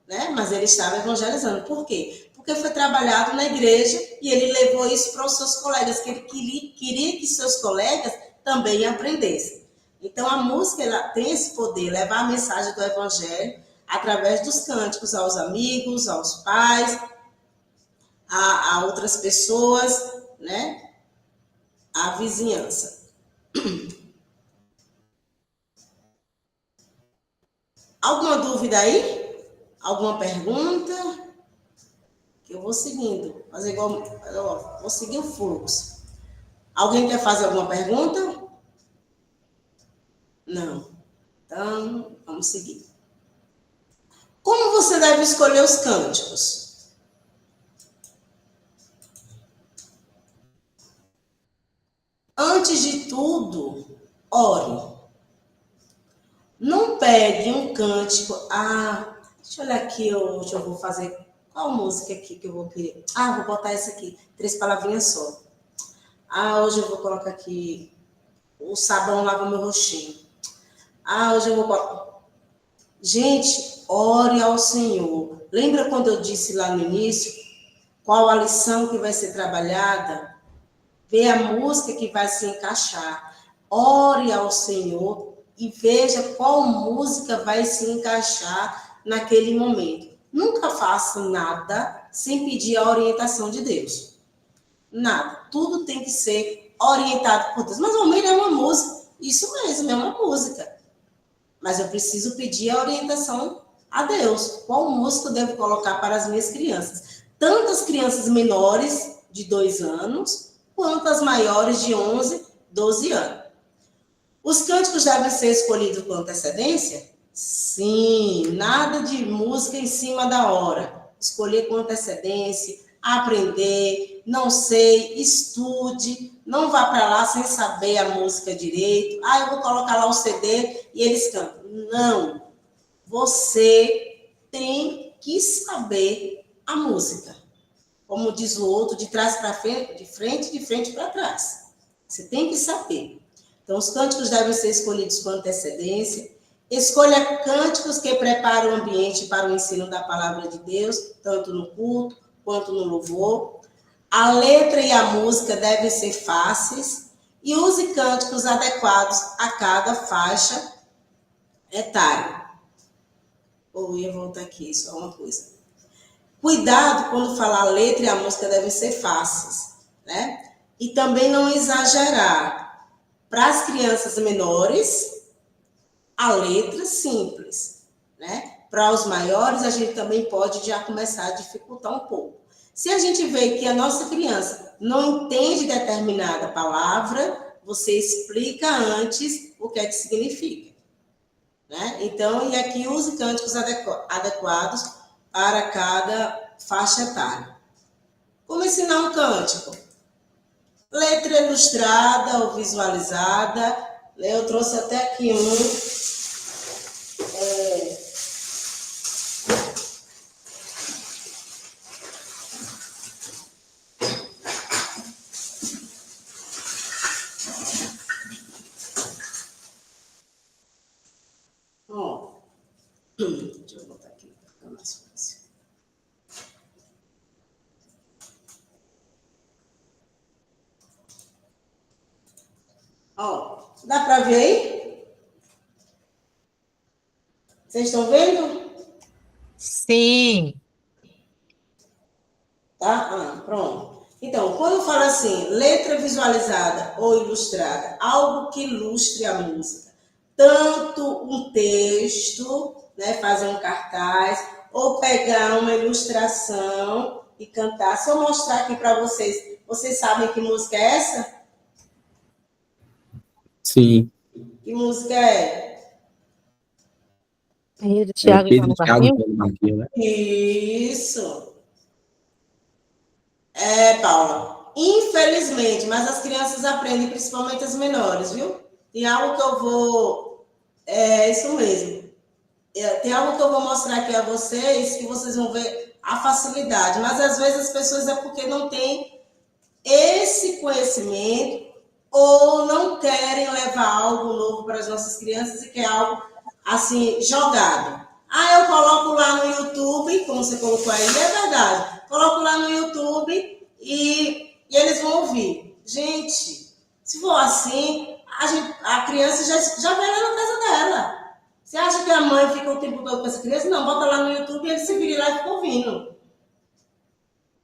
né? Mas ele estava evangelizando. Por quê? Porque foi trabalhado na igreja e ele levou isso para os seus colegas, que ele queria que seus colegas também aprendessem. Então, a música ela tem esse poder, levar a mensagem do evangelho através dos cânticos aos amigos, aos pais, a outras pessoas, né? A vizinhança. Alguma dúvida aí? Alguma pergunta? Que eu vou seguindo. Fazer igual, vou seguir o fluxo. Alguém quer fazer alguma pergunta? Não. Então, vamos seguir. Como você deve escolher os cânticos? Antes de tudo, ore. Não pegue um cântico. Deixa eu olhar aqui, hoje eu vou fazer. Qual música aqui que eu vou querer? Vou botar essa aqui. 3 palavrinhas só. Hoje eu vou colocar aqui. O sabão lava meu rostinho. Hoje eu vou colocar. Gente, ore ao Senhor. Lembra quando eu disse lá no início? Qual a lição que vai ser trabalhada? Vê a música que vai se encaixar. Ore ao Senhor e veja qual música vai se encaixar naquele momento. Nunca faça nada sem pedir a orientação de Deus. Nada. Tudo tem que ser orientado por Deus. Mas o Almeida é uma música. Isso mesmo, é uma música. Mas eu preciso pedir a orientação a Deus. Qual música eu devo colocar para as minhas crianças? Tanto as crianças menores de 2 anos, quanto as maiores de 11, 12 anos. Os cânticos devem ser escolhidos com antecedência? Sim, nada de música em cima da hora. Escolher com antecedência, aprender, não sei, estude, não vá para lá sem saber a música direito. Eu vou colocar lá o CD e eles cantam. Não, você tem que saber a música. Como diz o outro, de trás para frente, de frente para trás. Você tem que saber. Então, os cânticos devem ser escolhidos com antecedência. Escolha cânticos que preparam o ambiente para o ensino da palavra de Deus, tanto no culto quanto no louvor. A letra e a música devem ser fáceis e use cânticos adequados a cada faixa etária. Eu ia voltar aqui, só uma coisa. Cuidado quando falar a letra e a música devem ser fáceis, né? E também não exagerar. Para as crianças menores, a letra simples, né? Para os maiores, a gente também pode já começar a dificultar um pouco. Se a gente vê que a nossa criança não entende determinada palavra, você explica antes o que é que significa. Né? Então, e aqui use cânticos adequados para cada faixa etária. Como ensinar um cântico? Letra ilustrada ou visualizada. Eu trouxe até aqui um. Deixa eu botar aqui para ficar mais fácil. Dá para ver aí? Vocês estão vendo? Sim. Tá? Pronto. Então, quando fala assim, letra visualizada ou ilustrada, algo que ilustre a música, tanto um texto, né, fazer um cartaz, ou pegar uma ilustração e cantar. Se eu mostrar aqui para vocês, vocês sabem que música é essa? Sim. Que música é? Pedro, Tiago e João Thiago Barquinho? Barquinho, né? Isso. Paula. Infelizmente, mas as crianças aprendem, principalmente as menores, viu? Tem algo que eu vou... É isso mesmo. Tem algo que eu vou mostrar aqui a vocês, que vocês vão ver a facilidade. Mas, às vezes, as pessoas é porque não têm esse conhecimento ou não querem levar algo novo para as nossas crianças e quer algo, assim, jogado. Eu coloco lá no YouTube, como você colocou aí, é verdade. Coloco lá no YouTube e eles vão ouvir. Gente, se for assim, a criança já vai lá na casa dela. Você acha que a mãe fica o tempo todo com essa criança? Não, bota lá no YouTube e ele se vira lá e fica ouvindo.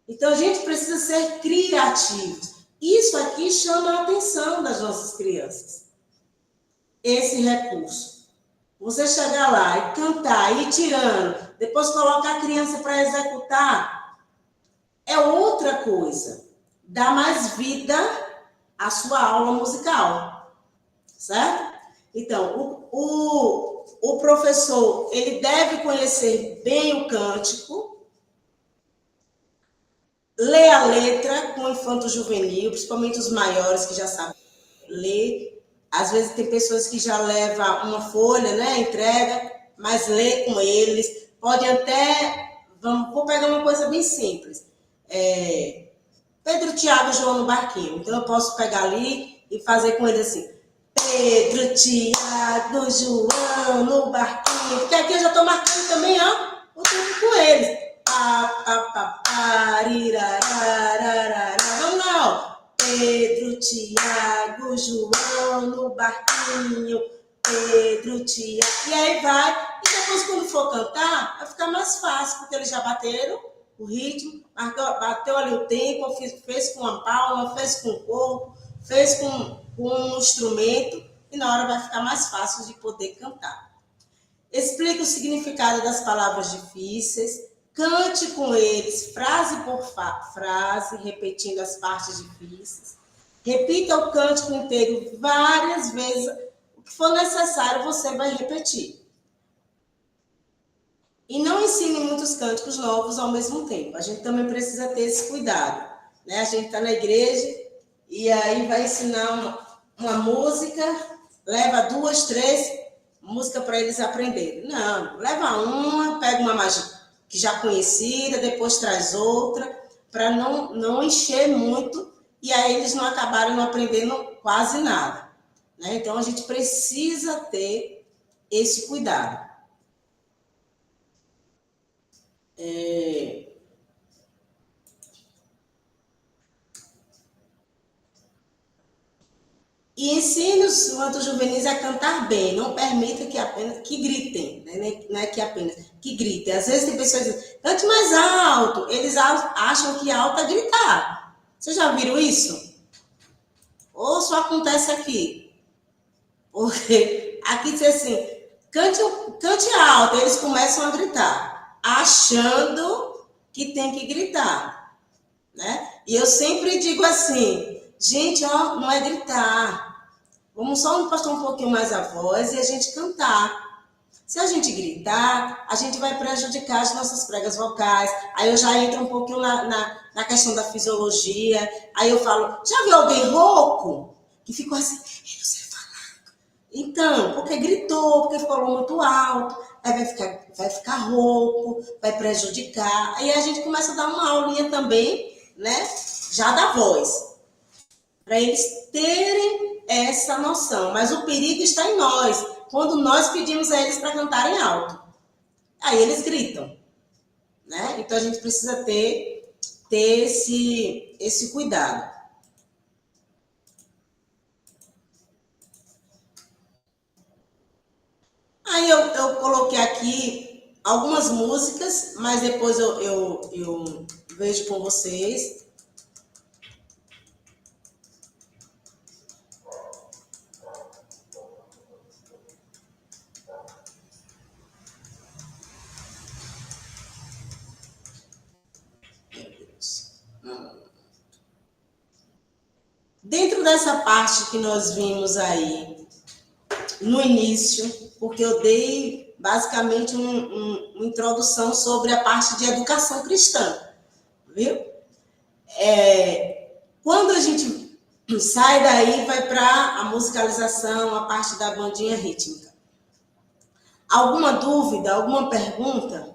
Então, a gente precisa ser criativos. Isso aqui chama a atenção das nossas crianças. Esse recurso. Você chegar lá e cantar, ir tirando, depois colocar a criança para executar, é outra coisa. Dá mais vida à sua aula musical. Certo? Então, o professor, ele deve conhecer bem o cântico, ler a letra com o infanto-juvenil, principalmente os maiores que já sabem ler. Às vezes tem pessoas que já levam uma folha, né, entrega, mas lê com eles. Pode até... Vou pegar uma coisa bem simples. Pedro, Tiago e João no barquinho. Então, eu posso pegar ali e fazer com eles assim. Pedro, Tiago, João no barquinho. Porque aqui eu já estou marcando também, ó, o tempo com eles. Vamos lá, ó. Pedro, Tiago, João no barquinho. Pedro, Tiago. E aí vai. E depois, quando for cantar, vai ficar mais fácil, porque eles já bateram o ritmo, bateu ali o tempo, fez com a palma, fez com o corpo, fez com um instrumento, e na hora vai ficar mais fácil de poder cantar. Explique o significado das palavras difíceis, cante com eles, frase por frase, repetindo as partes difíceis. Repita o cântico inteiro várias vezes. O que for necessário, você vai repetir. E não ensine muitos cânticos novos ao mesmo tempo. A gente também precisa ter esse cuidado. Né? A gente está na igreja e aí vai ensinar uma música, leva 2, 3 músicas para eles aprenderem. Não, leva uma, pega uma mais que já conhecida, depois traz outra, para não encher muito, e aí eles não acabaram não aprendendo quase nada. Né? Então, a gente precisa ter esse cuidado. E ensine os infantos-juvenis a cantar bem, não permita que gritem, né? Não é que apenas que gritem. Às vezes tem pessoas que dizem, cante mais alto, eles acham que alto é gritar. Vocês já viram isso? Ou só acontece aqui? Porque aqui diz assim, cante alto, eles começam a gritar, achando que tem que gritar, né? E eu sempre digo assim, gente, ó, não é gritar, Vamos só impostar um pouquinho mais a voz e a gente cantar. Se a gente gritar, a gente vai prejudicar as nossas pregas vocais. Aí eu já entro um pouquinho na questão da fisiologia. Aí eu falo, já viu alguém rouco? Que ficou assim, eu não sei falar. Então, porque gritou, porque falou muito alto, aí vai ficar rouco, vai prejudicar. Aí a gente começa a dar uma aulinha também, né? Já da voz. Para eles terem essa noção. Mas o perigo está em nós. Quando nós pedimos a eles para cantarem alto. Aí eles gritam. Né? Então, a gente precisa ter esse cuidado. Aí eu coloquei aqui algumas músicas, mas depois eu vejo com vocês. Dentro dessa parte que nós vimos aí no início, porque eu dei basicamente uma introdução sobre a parte de educação cristã, viu? Quando a gente sai daí, vai para a musicalização, a parte da bandinha rítmica. Alguma dúvida, alguma pergunta?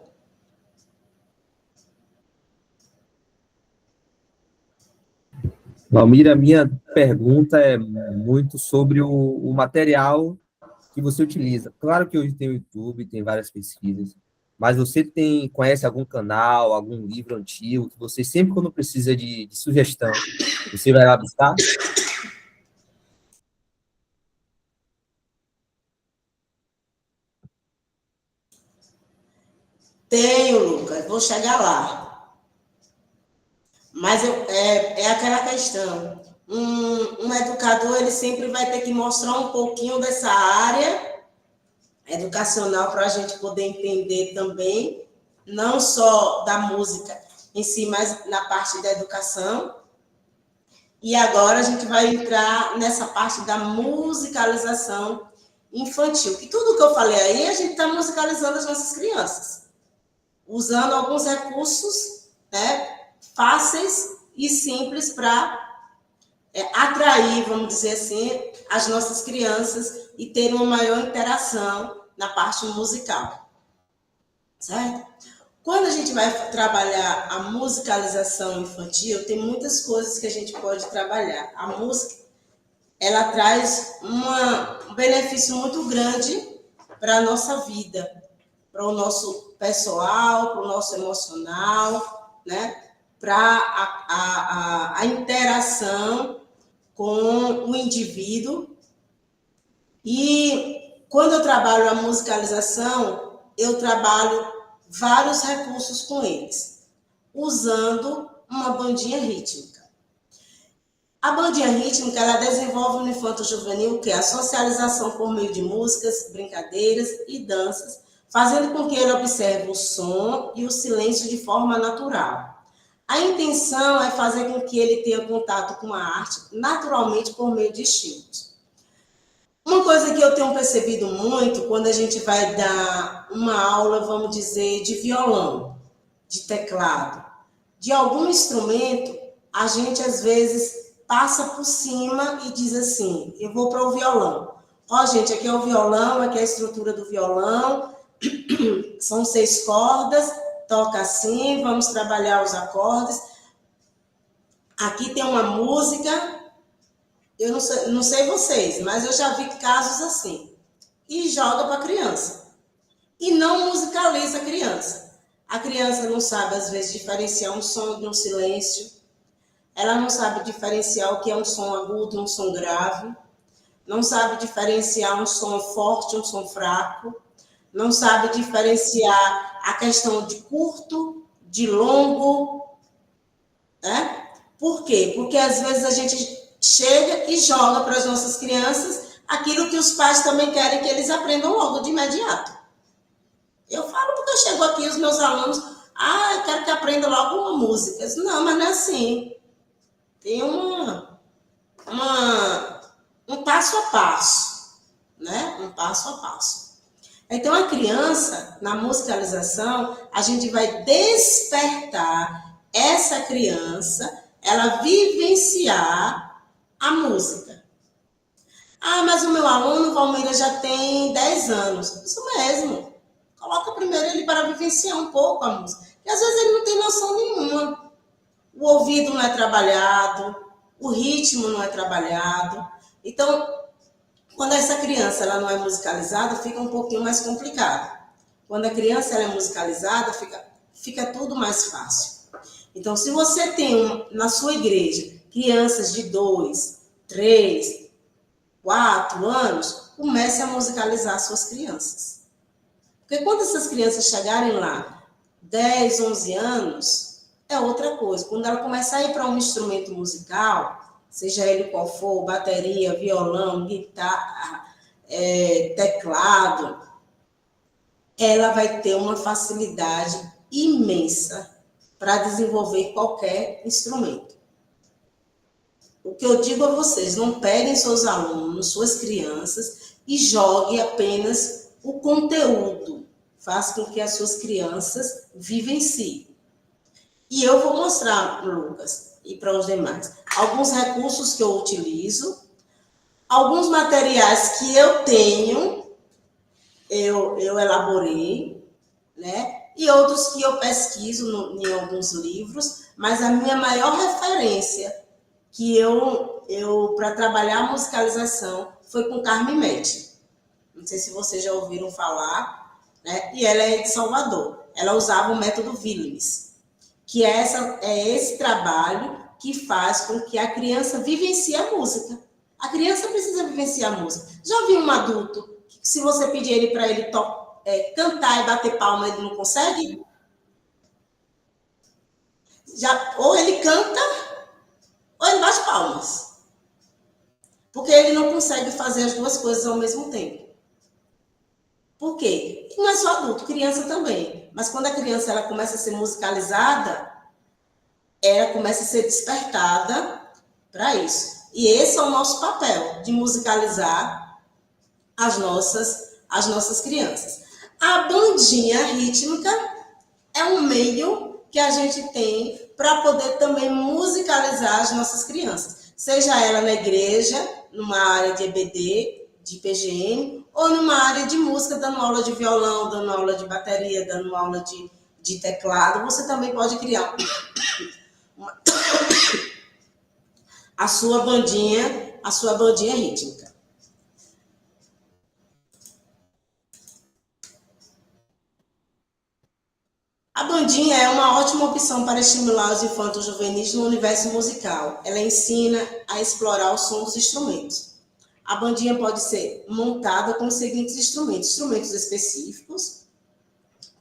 Valmir, a minha pergunta é muito sobre o material que você utiliza. Claro que hoje tem o YouTube, tem várias pesquisas, mas você conhece algum canal, algum livro antigo, que você sempre, quando precisa de sugestão, você vai lá buscar? Tenho, Lucas, vou chegar lá. Mas é aquela questão. Um educador, ele sempre vai ter que mostrar um pouquinho dessa área educacional para a gente poder entender também, não só da música em si, mas na parte da educação. E agora a gente vai entrar nessa parte da musicalização infantil, que tudo que eu falei aí, a gente está musicalizando as nossas crianças, usando alguns recursos, né, fáceis e simples para atrair, vamos dizer assim, as nossas crianças e ter uma maior interação na parte musical. Certo? Quando a gente vai trabalhar a musicalização infantil, tem muitas coisas que a gente pode trabalhar. A música, ela traz um benefício muito grande para a nossa vida, para o nosso pessoal, para o nosso emocional, né? Para a interação com o indivíduo. E quando eu trabalho a musicalização, eu trabalho vários recursos com eles, usando uma bandinha rítmica. A bandinha rítmica, ela desenvolve no infanto-juvenil o quê? A socialização por meio de músicas, brincadeiras e danças, fazendo com que ele observe o som e o silêncio de forma natural. A intenção é fazer com que ele tenha contato com a arte naturalmente por meio de estímulos. Uma coisa que eu tenho percebido muito quando a gente vai dar uma aula, vamos dizer, de violão, de teclado, de algum instrumento, a gente às vezes passa por cima e diz assim, eu vou para o violão. Ó, gente, aqui é o violão, aqui é a estrutura do violão, são 6 cordas, toca assim, vamos trabalhar os acordes. Aqui tem uma música, eu não sei vocês, mas eu já vi casos assim. E joga para a criança. E não musicaliza a criança. A criança não sabe, às vezes, diferenciar um som de um silêncio. Ela não sabe diferenciar o que é um som agudo e um som grave. Não sabe diferenciar um som forte e um som fraco. Não sabe diferenciar a questão de curto, de longo, né? Por quê? Porque às vezes a gente chega e joga para as nossas crianças aquilo que os pais também querem que eles aprendam logo de imediato. Eu falo porque eu chego aqui os meus alunos, eu quero que aprenda logo uma música. Não, mas não é assim. Tem um passo a passo, né? Um passo a passo. Então, a criança, na musicalização, a gente vai despertar essa criança, ela vivenciar a música. Ah, mas o meu aluno, Valmira, já tem 10 anos. Isso mesmo. Coloca primeiro ele para vivenciar um pouco a música. E às vezes ele não tem noção nenhuma. O ouvido não é trabalhado, o ritmo não é trabalhado. Então, quando essa criança ela não é musicalizada, fica um pouquinho mais complicado. Quando a criança ela é musicalizada, fica tudo mais fácil. Então, se você tem na sua igreja crianças de 2, 3, 4 anos, comece a musicalizar suas crianças. Porque quando essas crianças chegarem lá, 10, 11 anos, é outra coisa. Quando ela começar a ir para um instrumento musical, seja ele qual for, bateria, violão, guitarra, teclado, ela vai ter uma facilidade imensa para desenvolver qualquer instrumento. O que eu digo a vocês, não peguem seus alunos, suas crianças e joguem apenas o conteúdo. Faça com que as suas crianças vivenciem. E eu vou mostrar, Lucas, e para os demais, alguns recursos que eu utilizo, alguns materiais que eu tenho, eu elaborei, né? E outros que eu pesquiso em alguns livros, mas a minha maior referência que eu para trabalhar a musicalização foi com Carmen Mete. Não sei se vocês já ouviram falar, né? E ela é de Salvador. Ela usava o método Willems, que é esse trabalho que faz com que a criança vivencie a música. A criança precisa vivenciar a música. Já viu um adulto que, se você pedir ele para ele cantar e bater palma, ele não consegue? Ou ele canta, ou ele bate palmas. Porque ele não consegue fazer as duas coisas ao mesmo tempo. Por quê? Não é só adulto, criança também. Mas quando a criança ela começa a ser musicalizada, ela começa a ser despertada para isso. E esse é o nosso papel, de musicalizar as nossas crianças. A bandinha rítmica é um meio que a gente tem para poder também musicalizar as nossas crianças. Seja ela na igreja, numa área de EBD, de PGM, ou numa área de música, dando aula de violão, dando aula de bateria, dando aula de teclado. Você também pode criar a sua bandinha rítmica. A bandinha é uma ótima opção para estimular os infantos juvenis no universo musical. Ela ensina a explorar o som dos instrumentos. A bandinha pode ser montada com os seguintes instrumentos. Instrumentos específicos,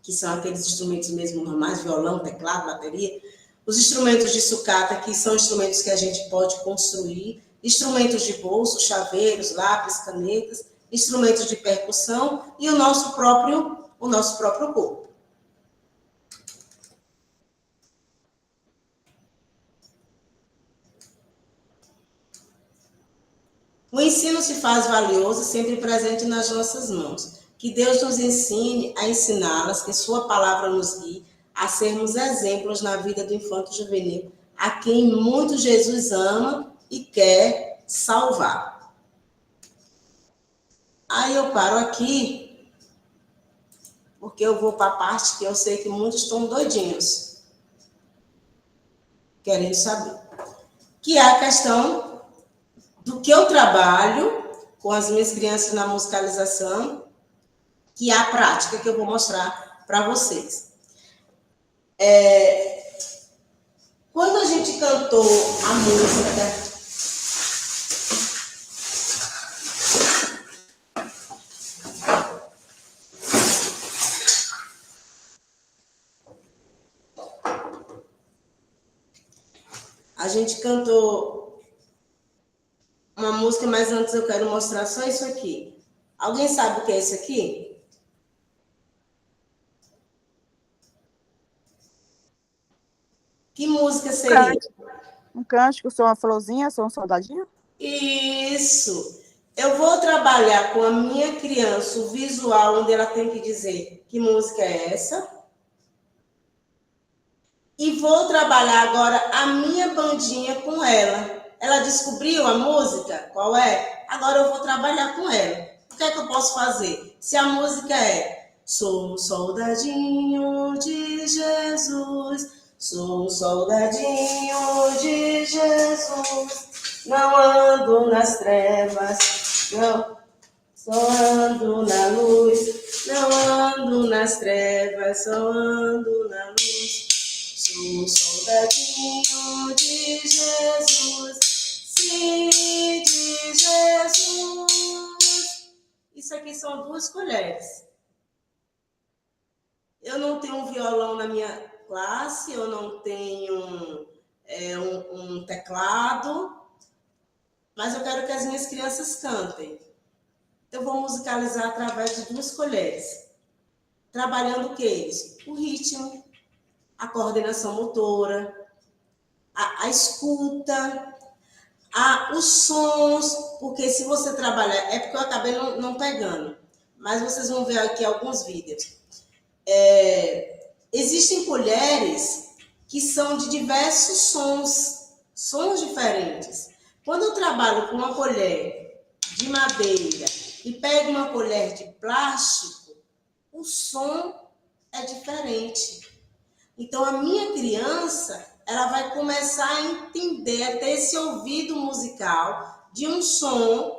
que são aqueles instrumentos mesmo normais, violão, teclado, bateria. Os instrumentos de sucata, que são instrumentos que a gente pode construir. Instrumentos de bolso, chaveiros, lápis, canetas. Instrumentos de percussão e o nosso próprio corpo. O ensino se faz valioso e sempre presente nas nossas mãos. Que Deus nos ensine a ensiná-las, que sua palavra nos guie a sermos exemplos na vida do infanto juvenil, a quem muito Jesus ama e quer salvar. Aí eu paro aqui, porque eu vou para a parte que eu sei que muitos estão doidinhos, querendo saber. Que é a questão do que eu trabalho com as minhas crianças na musicalização, que é a prática que eu vou mostrar para vocês. Quando a gente cantou a música, a gente cantou uma música, mas antes eu quero mostrar só isso aqui. Alguém sabe o que é isso aqui? Que música seria? Um cântico, sou uma florzinha, sou um soldadinho? Isso. Eu vou trabalhar com a minha criança o visual, onde ela tem que dizer que música é essa. E vou trabalhar agora a minha bandinha com ela. Ela descobriu a música? Qual é? Agora eu vou trabalhar com ela. O que é que eu posso fazer? Se a música é sou um soldadinho de Jesus, sou um soldadinho de Jesus, não ando nas trevas, não, só ando na luz, não ando nas trevas, só ando na luz. Sou um soldadinho de Jesus, sim, de Jesus. Isso aqui são 2 colheres. Eu não tenho um violão na minha classe, eu não tenho um teclado, mas eu quero que as minhas crianças cantem. Eu vou musicalizar através de 2 colheres, trabalhando o que eles? O ritmo, a coordenação motora, a escuta, os sons, porque se você trabalhar, é porque eu acabei não pegando, mas vocês vão ver aqui alguns vídeos. Existem colheres que são de diversos sons diferentes. Quando eu trabalho com uma colher de madeira e pego uma colher de plástico, o som é diferente. Então, a minha criança, ela vai começar a entender, a ter esse ouvido musical de um som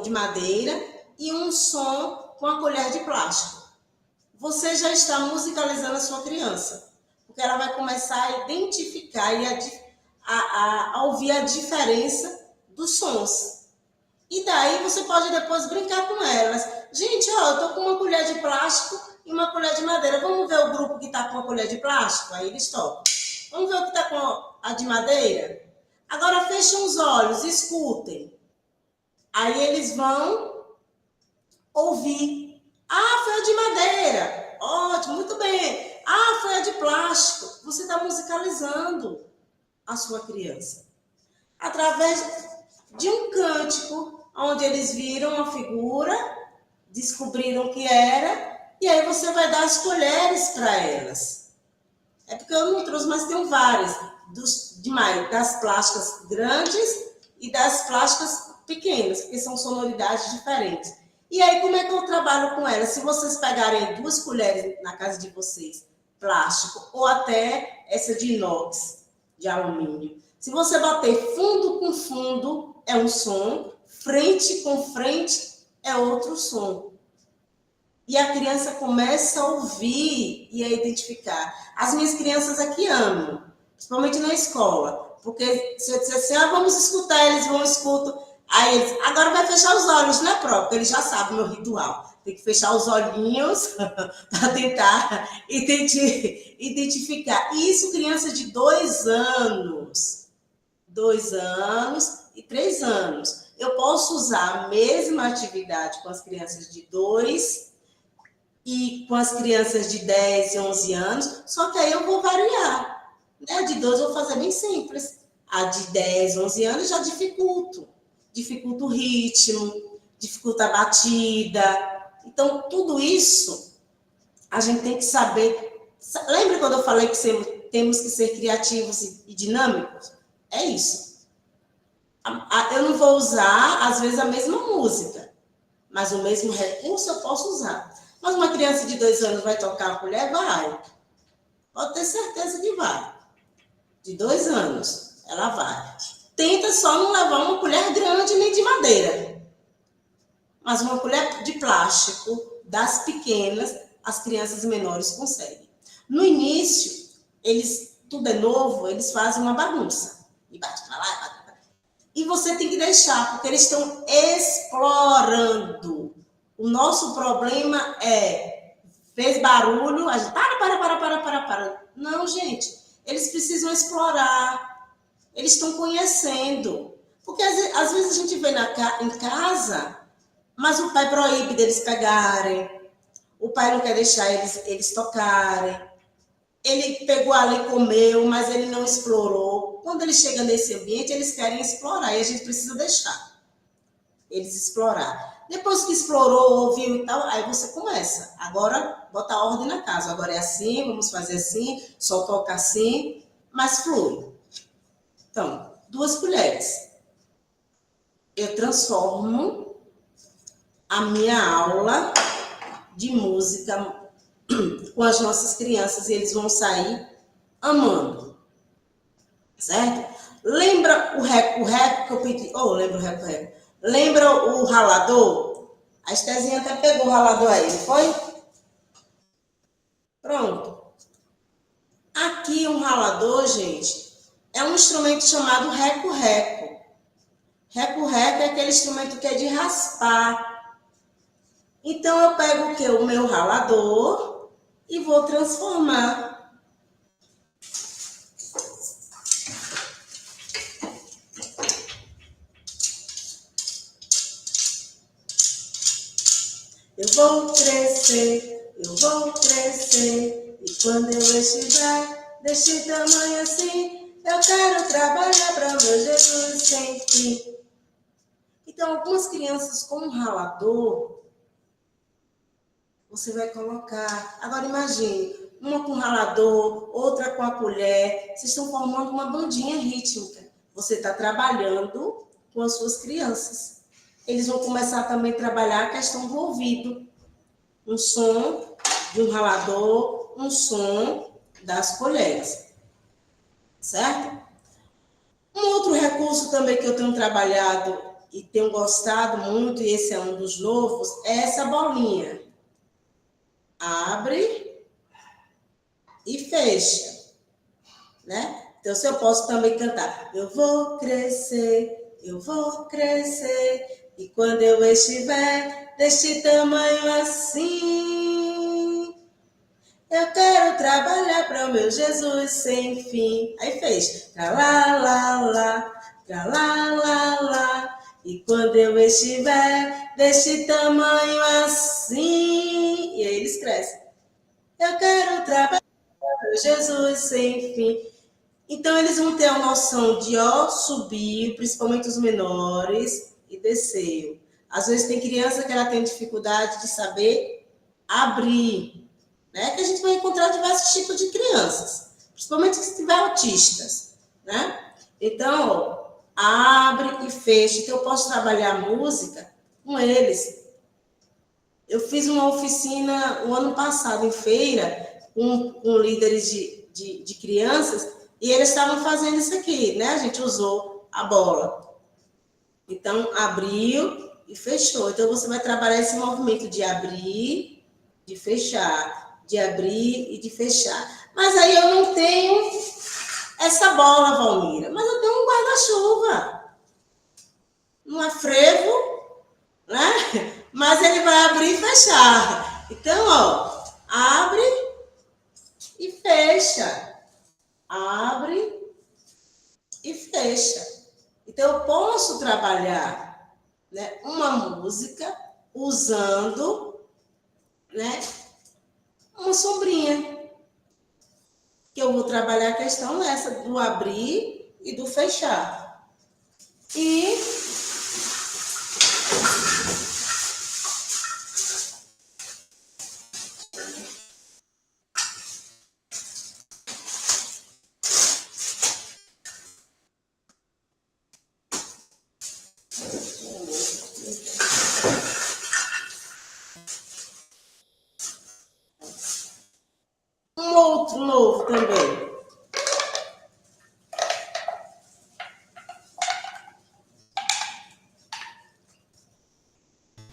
de madeira e um som com a colher de plástico. Você já está musicalizando a sua criança, porque ela vai começar a identificar e a ouvir a diferença dos sons. E daí você pode depois brincar com elas. Gente, ó, eu tô com uma colher de plástico e uma colher de madeira. Vamos ver o grupo que está com a colher de plástico? Aí eles tocam. Vamos ver o que está com a de madeira? Agora fechem os olhos, escutem. Aí eles vão ouvir. Ah, foi a de madeira. Ótimo, muito bem. Ah, foi a de plástico. Você está musicalizando a sua criança. Através de um cântico, onde eles viram a figura, descobriram o que era, e aí você vai dar as colheres para elas. É porque eu não trouxe, mas tem várias. Das plásticas grandes e das plásticas pequenas, porque são sonoridades diferentes. E aí, como é que eu trabalho com elas? Se vocês pegarem 2 colheres na casa de vocês, plástico, ou até essa de inox, de alumínio. Se você bater fundo com fundo, é um som, frente com frente, é outro som. E a criança começa a ouvir e a identificar. As minhas crianças aqui amam, principalmente na escola, porque se eu disser assim, vamos escutar, eles vão escutar. Aí eles, agora vai fechar os olhos, né, porque eles já sabem o meu ritual. Tem que fechar os olhinhos para tentar identificar. Isso, criança de 2 anos. 2 anos e 3 anos. Eu posso usar a mesma atividade com as crianças de 2 e com as crianças de 10 e 11 anos, só que aí eu vou variar. A de 2 eu vou fazer bem simples. A de 10, 11 anos já dificulto. Dificulta o ritmo, dificulta a batida. Então, tudo isso a gente tem que saber. Lembra quando eu falei que temos que ser criativos e dinâmicos? É isso. Eu não vou usar, às vezes, a mesma música, mas o mesmo recurso eu posso usar. Mas uma criança de 2 anos vai tocar a colher? Vai. Pode ter certeza que vai. De 2 anos, ela vai. Tenta só não levar uma colher grande nem de madeira. Mas uma colher de plástico, das pequenas, as crianças menores conseguem. No início, tudo é novo, eles fazem uma bagunça. E bate pra lá, bate pra lá. E você tem que deixar, porque eles estão explorando. O nosso problema fez barulho, a gente para. Não, gente, eles precisam explorar. Eles estão conhecendo. Porque às vezes a gente vê em casa, mas o pai proíbe deles pegarem, o pai não quer deixar eles tocarem. Ele pegou ali e comeu, mas ele não explorou. quando ele chega nesse ambiente, eles querem explorar, e a gente precisa deixar eles explorar. Depois que explorou, ouviu e tal, aí você começa. Agora, botar ordem na casa. Agora é assim, vamos fazer assim, só toca assim, mas flui. Então, 2 colheres. Eu transformo a minha aula de música com as nossas crianças e eles vão sair amando. Certo? Lembra o reco que eu pedi? Lembra o reco. Lembra o ralador? A Estezinha até pegou o ralador aí, não foi? Pronto. Aqui um ralador, gente, é um instrumento chamado reco-reco. Reco-reco é aquele instrumento que é de raspar. Então eu pego o quê? O meu ralador e vou transformar. Eu vou crescer, e quando eu estiver deste tamanho assim, eu quero trabalhar para meu Jesus sem fim. Então, algumas crianças com um ralador, você vai colocar. Agora, imagine, uma com ralador, outra com a colher, vocês estão formando uma bandinha rítmica. Você está trabalhando com as suas crianças. Eles vão começar também a trabalhar a questão do ouvido. Um som de um ralador, um som das colheres. Certo? Um outro recurso também que eu tenho trabalhado e tenho gostado muito, e esse é um dos novos, é essa bolinha. Abre e fecha. Né? Então, se eu posso também cantar, eu vou crescer, e quando eu estiver deste tamanho assim, eu quero trabalhar para o meu Jesus sem fim. Aí fez, tra lá, lá, lá, e quando eu estiver deste tamanho assim, e aí eles crescem. Eu quero trabalhar para o meu Jesus sem fim. Então, eles vão ter a noção de subir, principalmente os menores, e descer. Às vezes tem criança que ela tem dificuldade de saber abrir, né? Que a gente vai encontrar diversos tipos de crianças, principalmente se tiver autistas, né? Então, abre e fecha. Então, eu posso trabalhar a música com eles. Eu fiz uma oficina o ano passado em feira com líderes de crianças e eles estavam fazendo isso aqui, né? A gente usou a bola. Então, abriu e fechou. Então, você vai trabalhar esse movimento de abrir, de fechar, de abrir e de fechar. Mas aí eu não tenho essa bola, Valmira, mas eu tenho um guarda-chuva. Não é frevo, né? Mas ele vai abrir e fechar. Então, ó, abre e fecha. Abre e fecha. Então, eu posso trabalhar, né, uma música usando, né, uma sombrinha. Que eu vou trabalhar a questão dessa, do abrir e do fechar. E um outro novo também.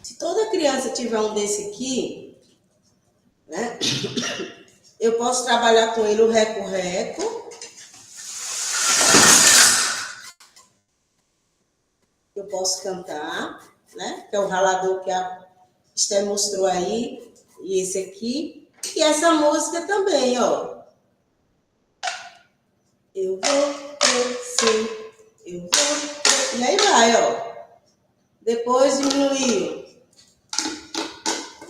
Se toda criança tiver um desse aqui, né, eu posso trabalhar com ele o reco-reco. Eu posso cantar, né, que é o ralador que a Esther mostrou aí, e esse aqui. E essa música também, ó. Eu vou crescer, eu vou crescer. E aí vai, ó. Depois diminuiu.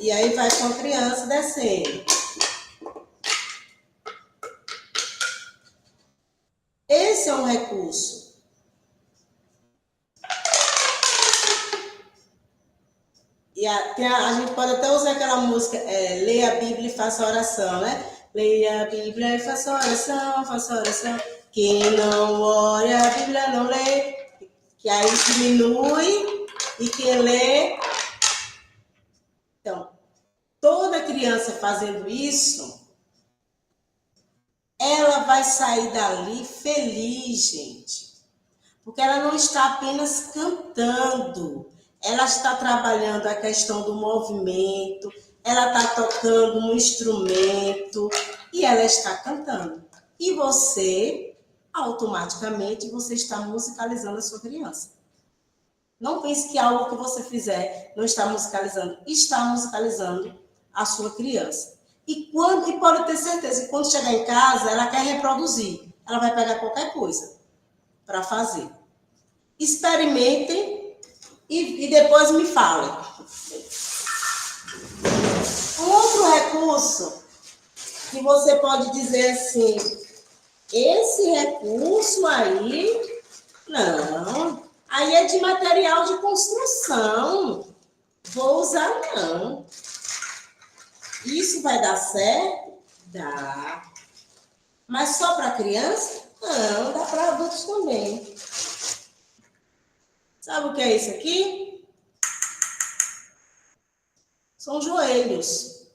E aí vai com a criança descendo. Esse é um outro recurso. E a gente pode até usar aquela música, leia a Bíblia e faça oração, né? Leia a Bíblia e faça oração, faça oração. Quem não ora a Bíblia não lê, que aí diminui, e quem lê... Então, toda criança fazendo isso, ela vai sair dali feliz, gente. Porque ela não está apenas cantando, ela está trabalhando a questão do movimento, ela está tocando um instrumento e ela está cantando. E você, automaticamente, você está musicalizando a sua criança. Não pense que algo que você fizer não está musicalizando a sua criança. E pode ter certeza que quando chegar em casa, ela quer reproduzir. Ela vai pegar qualquer coisa para fazer. Experimentem e depois me falem. Um outro recurso que você pode dizer assim, esse recurso aí, não, aí é de material de construção, vou usar não. Isso vai dar certo? Dá. Mas só para criança? Não, dá para adultos também. Sabe o que é isso aqui? São joelhos.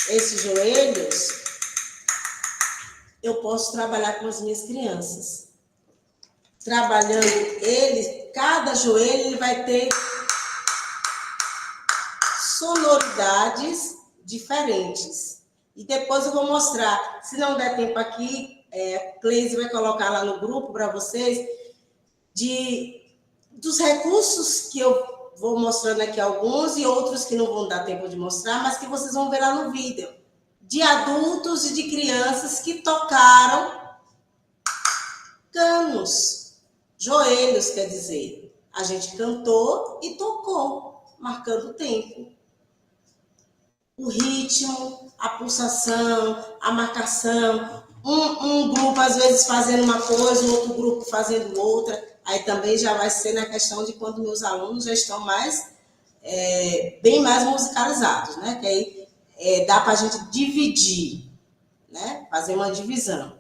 Esses joelhos, eu posso trabalhar com as minhas crianças. Trabalhando eles, cada joelho ele vai ter sonoridades diferentes. E depois eu vou mostrar. Se não der tempo aqui, Cleise vai colocar lá no grupo para vocês, dos recursos que eu vou mostrando aqui alguns e outros que não vão dar tempo de mostrar, mas que vocês vão ver lá no vídeo. De adultos e de crianças que tocaram canos, joelhos, quer dizer. A gente cantou e tocou, marcando o tempo. O ritmo, a pulsação, a marcação. Um grupo, às vezes, fazendo uma coisa, o outro grupo fazendo outra. Aí também já vai ser na questão de quando meus alunos já estão bem mais musicalizados, né? Que aí dá para a gente dividir, né? Fazer uma divisão.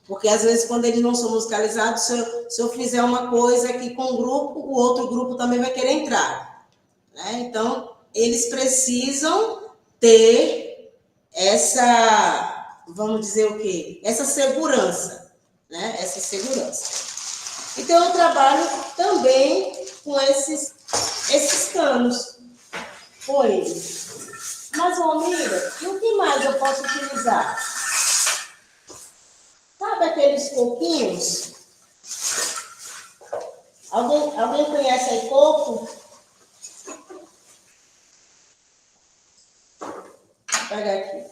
Porque, às vezes, quando eles não são musicalizados, se eu fizer uma coisa aqui com um grupo, o outro grupo também vai querer entrar, né? Então, eles precisam ter essa, vamos dizer o quê? Essa segurança, né? Essa segurança. Então, eu trabalho também com esses canos, com eles. Mas, Romilda, e o que mais eu posso utilizar? Sabe aqueles coquinhos? Alguém conhece aí coco? Vou pegar aqui.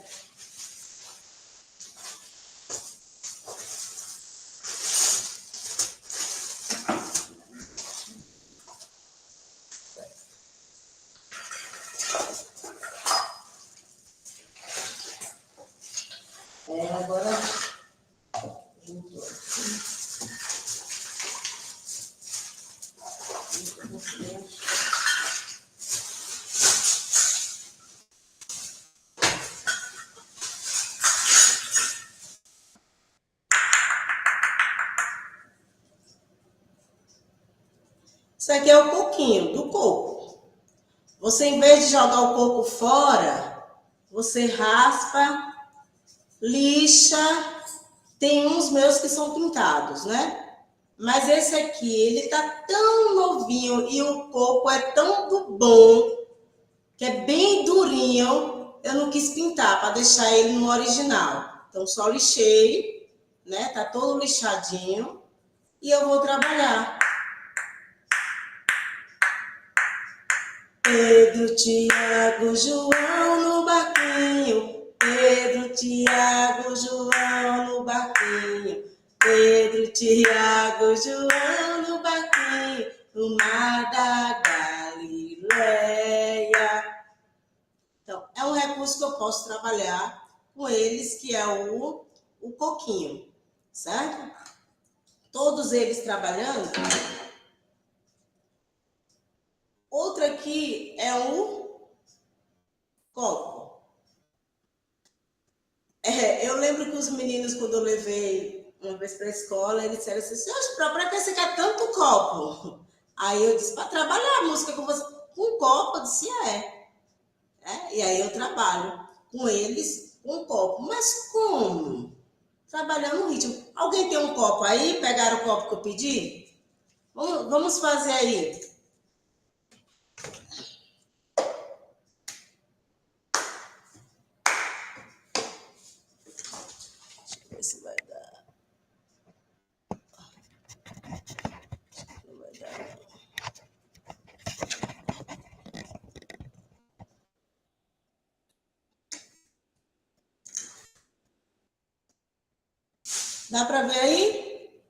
Agora juntou aqui. Isso aqui é o coquinho do coco. Você, em vez de jogar o coco fora, você raspa, lixa. Tem uns meus que são pintados, né? Mas esse aqui, ele tá tão novinho e o coco é tão bom, que é bem durinho, eu não quis pintar para deixar ele no original. Então, só lixei, né? Tá todo lixadinho e eu vou trabalhar. Pedro, Tiago, João no barquinho. Pedro, Tiago, João no barquinho. Pedro, Tiago, João no barquinho, no mar da Galileia. Então, é um recurso que eu posso trabalhar com eles, que é o coquinho. certo? Todos eles trabalhando. Outra aqui é o copo. Eu lembro que os meninos, quando eu levei uma vez para a escola, eles disseram assim, para que você quer tanto copo? Aí eu disse, para trabalhar a música com você. Com copo? Eu disse, E aí eu trabalho com eles com copo. Mas como? Trabalhando no ritmo. Alguém tem um copo aí? Pegaram o copo que eu pedi? Vamos fazer aí. Deixa eu ver se vai dar. Não vai dar, não. Dá para ver aí?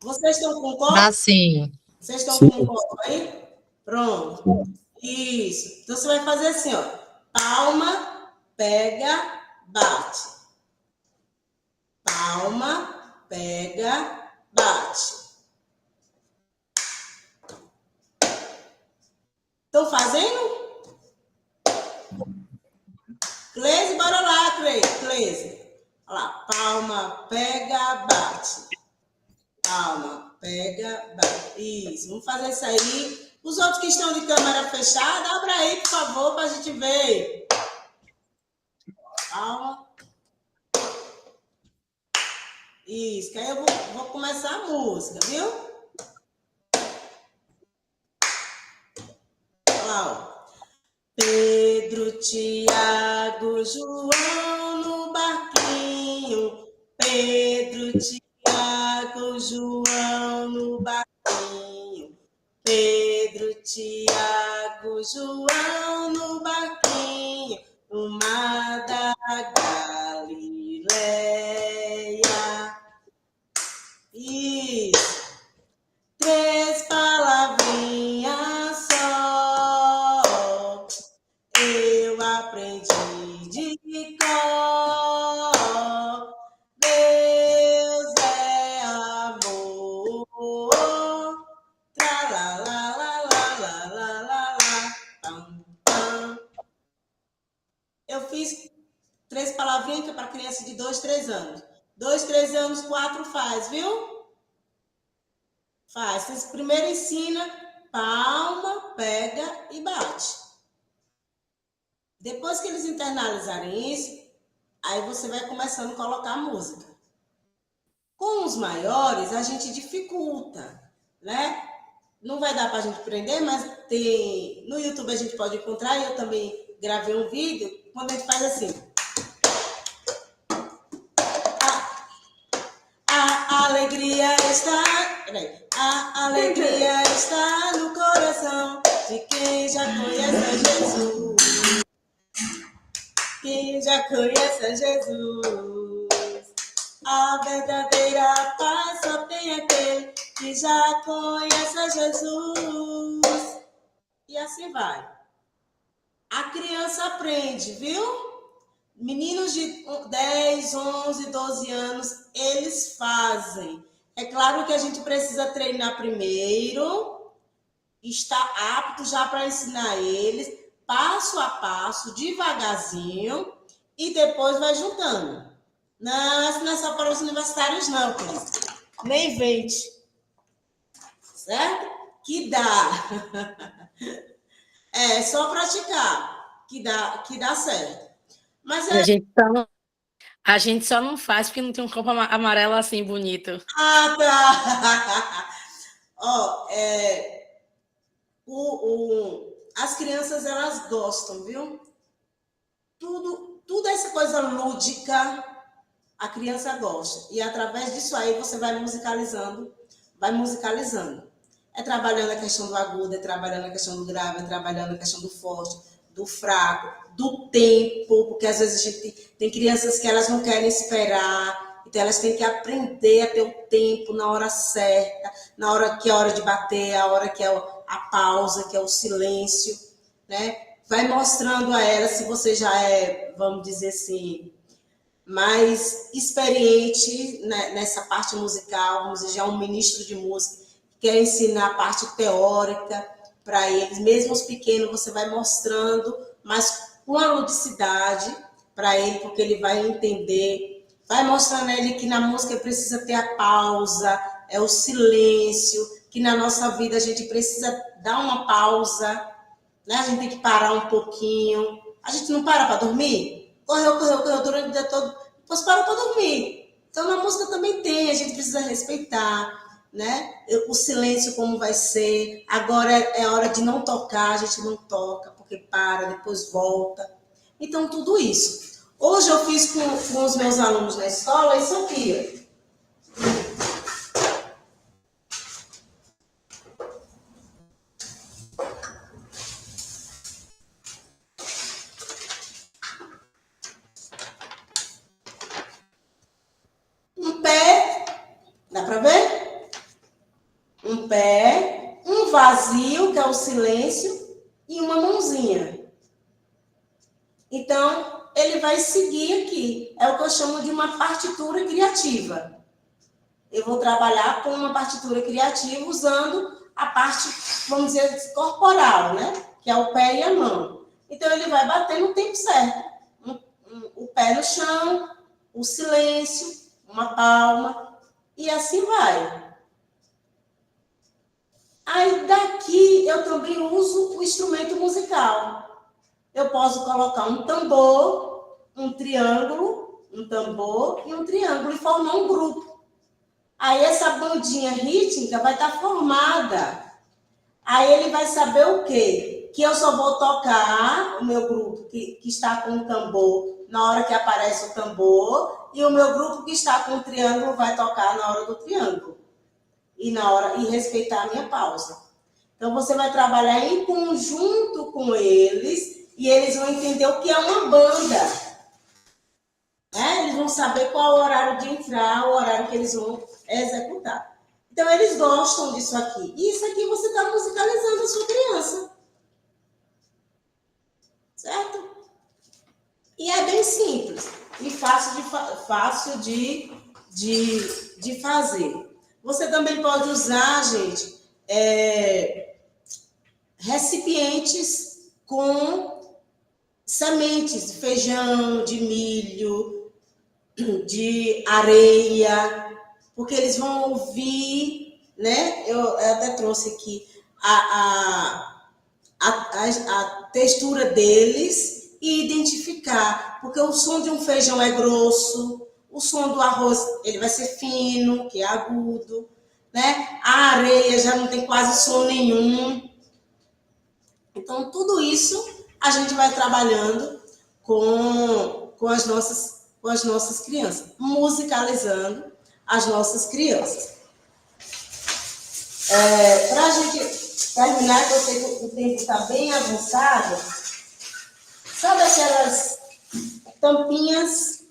Vocês estão com copo? Dá sim. Vocês estão com copo aí? Pronto. Isso. Então você vai fazer assim, ó. Palma, pega, bate. Palma, pega, bate. Estão fazendo? Cleise, bora lá, Cleise. Olha lá. Palma, pega, bate. Palma, pega, bate. Isso. Vamos fazer isso aí. Os outros que estão de câmera fechada, abra aí, por favor, para a gente ver. Palma. Isso, que aí eu vou começar a música, viu? Olha lá, ó. Pedro, Tiago, João no barquinho. Pedro, Tiago, João no barquinho. Pedro, Tiago, João no barquinho. No mar da Galileia. Isso. 3 palavrinhas só. Eu aprendi de cor. Deus é amor. Tra la la la la la la la la. Pam, pam. Eu fiz 3 palavrinhas que é para criança de 2, 3 anos. 2, 3 anos, 4 faz, viu? Faz. Você primeiro ensina, palma, pega e bate. Depois que eles internalizarem isso, aí você vai começando a colocar música. Com os maiores, a gente dificulta, né? Não vai dar para a gente aprender, mas no YouTube a gente pode encontrar, e eu também gravei um vídeo, quando a gente faz assim. A alegria está... A alegria está no coração de quem já conhece Jesus. Quem já conhece Jesus. A verdadeira paz só tem aquele que já conhece Jesus. E assim vai. A criança aprende, viu? Meninos de 10, 11, 12 anos, eles fazem. É claro que a gente precisa treinar primeiro, estar apto já para ensinar eles, passo a passo, devagarzinho, e depois vai juntando. Não, isso não é só para os universitários, não, Cris. Nem vende. Certo? Que dá. É só praticar, que dá certo. Mas A gente só não faz porque não tem um copo amarelo assim bonito. Ah, tá. Ó, as crianças, elas gostam, viu? Tudo essa coisa lúdica, a criança gosta. E através disso aí você vai musicalizando. É trabalhando a questão do agudo, é trabalhando a questão do grave, é trabalhando a questão do forte, do fraco, do tempo, porque às vezes a gente tem crianças que elas não querem esperar, então elas têm que aprender a ter o tempo na hora certa, na hora que é a hora de bater, a hora que é a pausa, que é o silêncio, né? Vai mostrando a elas, se você já é, vamos dizer assim, mais experiente, né, nessa parte musical, vamos dizer, já um ministro de música, que quer ensinar a parte teórica para eles, mesmo os pequenos, você vai mostrando, mas com a ludicidade para ele, porque ele vai entender, vai mostrando a ele que na música precisa ter a pausa, é o silêncio, que na nossa vida a gente precisa dar uma pausa, né? A gente tem que parar um pouquinho. A gente não para dormir? Correu durante o dia todo, depois para dormir. Então na música também tem, a gente precisa respeitar, né? O silêncio como vai ser. Agora é hora de não tocar, a gente não toca, porque para, depois volta. Então tudo isso. Hoje eu fiz com os meus alunos na escola isso aqui, um pé, dá para ver? Um pé, um vazio, que é o silêncio, e uma mãozinha. Então, ele vai seguir aqui. É o que eu chamo de uma partitura criativa. Eu vou trabalhar com uma partitura criativa usando a parte, vamos dizer, corporal, né? Que é o pé e a mão. Então, ele vai bater no tempo certo. O pé no chão, o silêncio, uma palma, e assim vai. Aí, daqui, eu também uso o instrumento musical. Eu posso colocar um tambor, um triângulo, um tambor e um triângulo e formar um grupo. Aí essa bandinha rítmica vai estar formada. Aí ele vai saber o quê? Que eu só vou tocar o meu grupo que está com o tambor na hora que aparece o tambor e o meu grupo que está com o triângulo vai tocar na hora do triângulo e respeitar a minha pausa. Então você vai trabalhar em conjunto com eles. E eles vão entender o que é uma banda. Eles vão saber qual é o horário de entrar, o horário que eles vão executar. Então, eles gostam disso aqui. E isso aqui você está musicalizando a sua criança. Certo? E é bem simples. E fácil de fazer. Você também pode usar, gente, recipientes com sementes de feijão, de milho, de areia, porque eles vão ouvir, né? Eu até trouxe aqui a textura deles e identificar, porque o som de um feijão é grosso, o som do arroz ele vai ser fino, que é agudo, né? A areia já não tem quase som nenhum. Então, tudo isso a gente vai trabalhando com as nossas crianças, musicalizando as nossas crianças. Para a gente terminar, que eu sei que o tempo está bem avançado, sabe aquelas tampinhas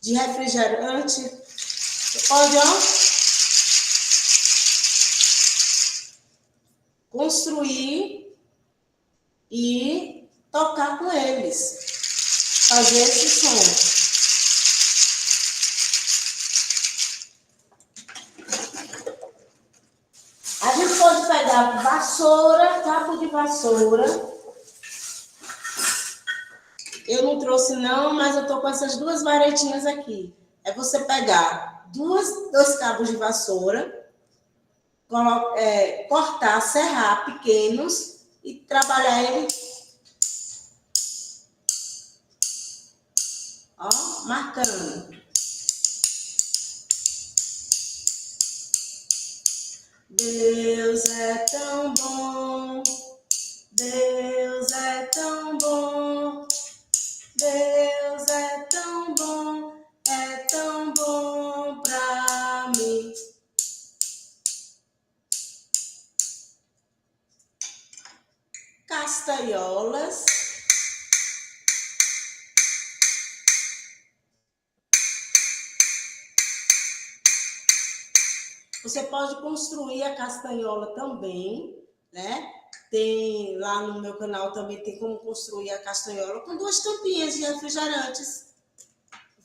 de refrigerante? Você pode, construir e tocar com eles, fazer esse som. A gente pode pegar vassoura, cabo de vassoura. Eu não trouxe não, mas eu tô com essas duas varetinhas aqui. É você pegar dois cabos de vassoura, cortar, serrar pequenos e trabalhar ele, marcando. Deus é tão bom, Deus é tão bom, Deus é tão bom pra mim. Castanholas. Você pode construir a castanhola também, né? Tem lá no meu canal também tem como construir a castanhola com duas tampinhas de refrigerantes.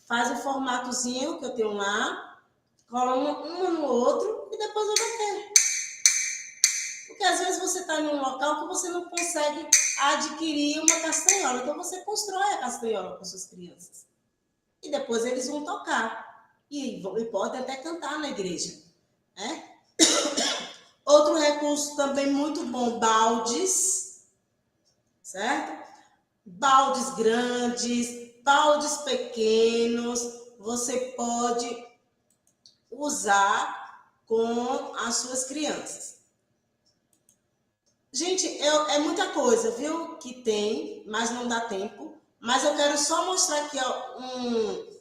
faz o formatozinho que eu tenho lá, cola uma no outro e depois eu bater. Porque às vezes você está em um local que você não consegue adquirir uma castanhola. Então você constrói a castanhola com suas crianças. E depois eles vão tocar. E podem até cantar na igreja. Né? Outro recurso também muito bom, baldes. Certo? Baldes grandes, baldes pequenos. Você pode usar com as suas crianças. Gente, é muita coisa, viu, que tem, mas não dá tempo. Mas eu quero só mostrar aqui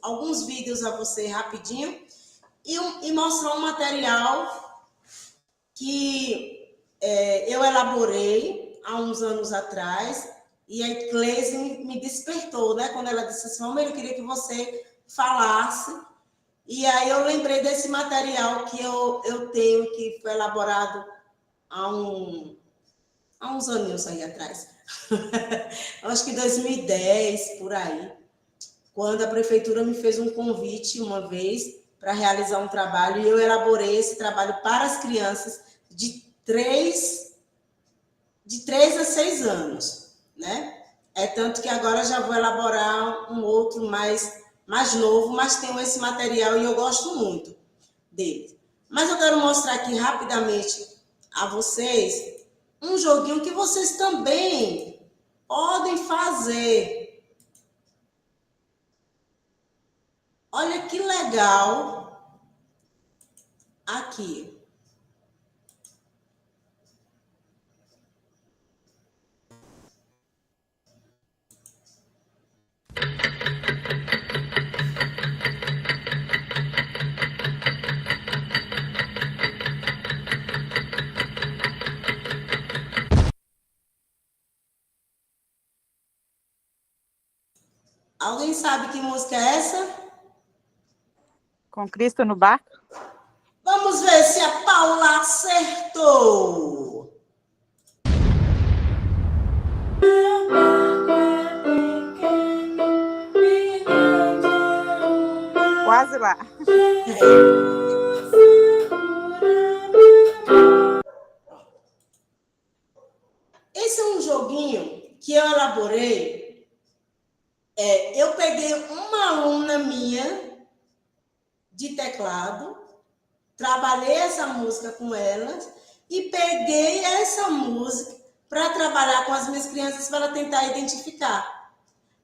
alguns vídeos a você rapidinho e mostrar um material que eu elaborei há uns anos atrás e a Cleise me despertou, né? Quando ela disse assim, mamãe, eu queria que você falasse. E aí eu lembrei desse material que eu tenho, que foi elaborado há uns aninhos aí atrás. Acho que 2010, por aí. Quando a prefeitura me fez um convite uma vez para realizar um trabalho, e eu elaborei esse trabalho para as crianças de 3 a 6 anos, né? É tanto que agora já vou elaborar um outro mais novo, mas tenho esse material e eu gosto muito dele. Mas eu quero mostrar aqui rapidamente a vocês um joguinho que vocês também podem fazer. Olha que legal aqui. Alguém sabe que música é essa? Com Cristo no barco? Vamos ver se a Paula acertou. Quase lá. Esse é um joguinho que eu elaborei. Eu peguei uma aluna minha de teclado, trabalhei essa música com ela e peguei essa música para trabalhar com as minhas crianças para tentar identificar.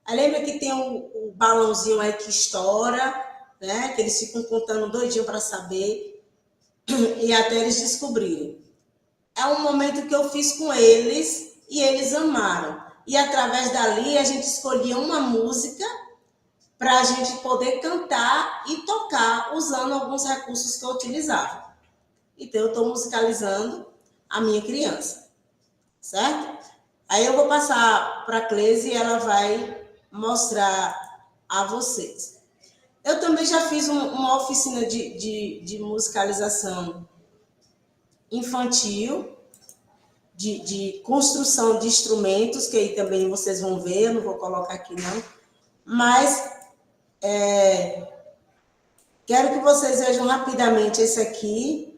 Aí lembra que tem o balãozinho aí que estoura, né? Que eles ficam contando doidinho para saber e até eles descobrirem. É um momento que eu fiz com eles e eles amaram. E através dali a gente escolhia uma música para a gente poder cantar e tocar usando alguns recursos que eu utilizava. Então, eu estou musicalizando a minha criança, certo? Aí eu vou passar para a Cleise e ela vai mostrar a vocês. Eu também já fiz uma oficina de musicalização infantil, de construção de instrumentos, que aí também vocês vão ver, eu não vou colocar aqui não, mas quero que vocês vejam rapidamente esse aqui.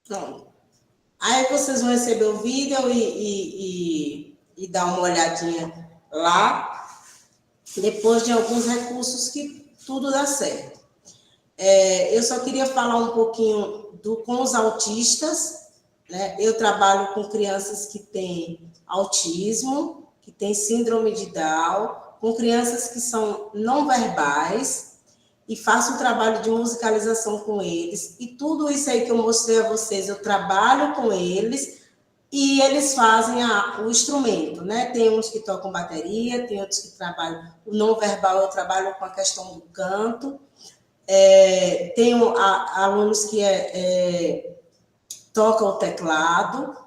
Pronto. Aí vocês vão receber o vídeo e dar uma olhadinha lá, depois de alguns recursos que tudo dá certo. Eu só queria falar um pouquinho com os autistas, né? Eu trabalho com crianças que têm autismo, que têm síndrome de Down, com crianças que são não verbais, e faço um trabalho de musicalização com eles. E tudo isso aí que eu mostrei a vocês, eu trabalho com eles e eles fazem o instrumento, né? Tem uns que tocam bateria, tem outros que trabalham o não verbal, eu trabalho com a questão do canto. Tenho alunos que tocam o teclado,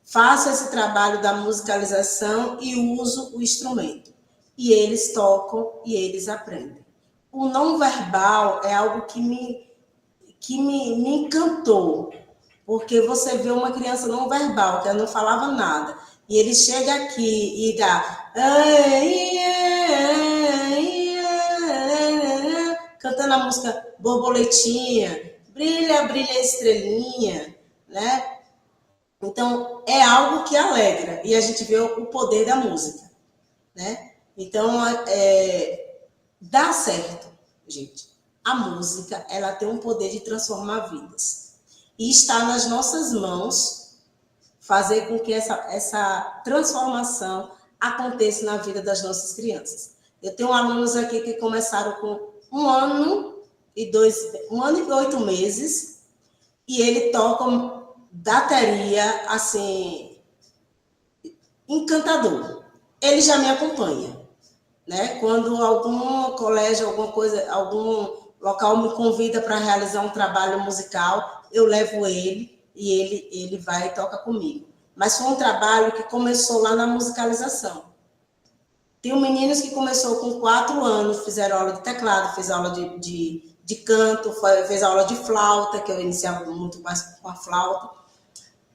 faço esse trabalho da musicalização e uso o instrumento. E eles tocam e eles aprendem. O não verbal é algo que me encantou, porque você vê uma criança não verbal, que ela não falava nada, e ele chega aqui e dá cantando a música Borboletinha, Brilha, Brilha Estrelinha, né? Então, é algo que alegra, e a gente vê o poder da música, né? Então, dá certo, gente. A música, ela tem um poder de transformar vidas. E está nas nossas mãos fazer com que essa transformação aconteça na vida das nossas crianças. Eu tenho alunos aqui que começaram com 1 ano e 8 meses, e ele toca bateria, assim, encantador. Ele já me acompanha. Né? Quando algum colégio, alguma coisa, algum local me convida para realizar um trabalho musical, eu levo ele e ele vai e toca comigo. Mas foi um trabalho que começou lá na musicalização. Tem meninos que começou com 4 anos, fizeram aula de teclado, fez aula de canto, fez aula de flauta, que eu iniciava muito mais com a flauta,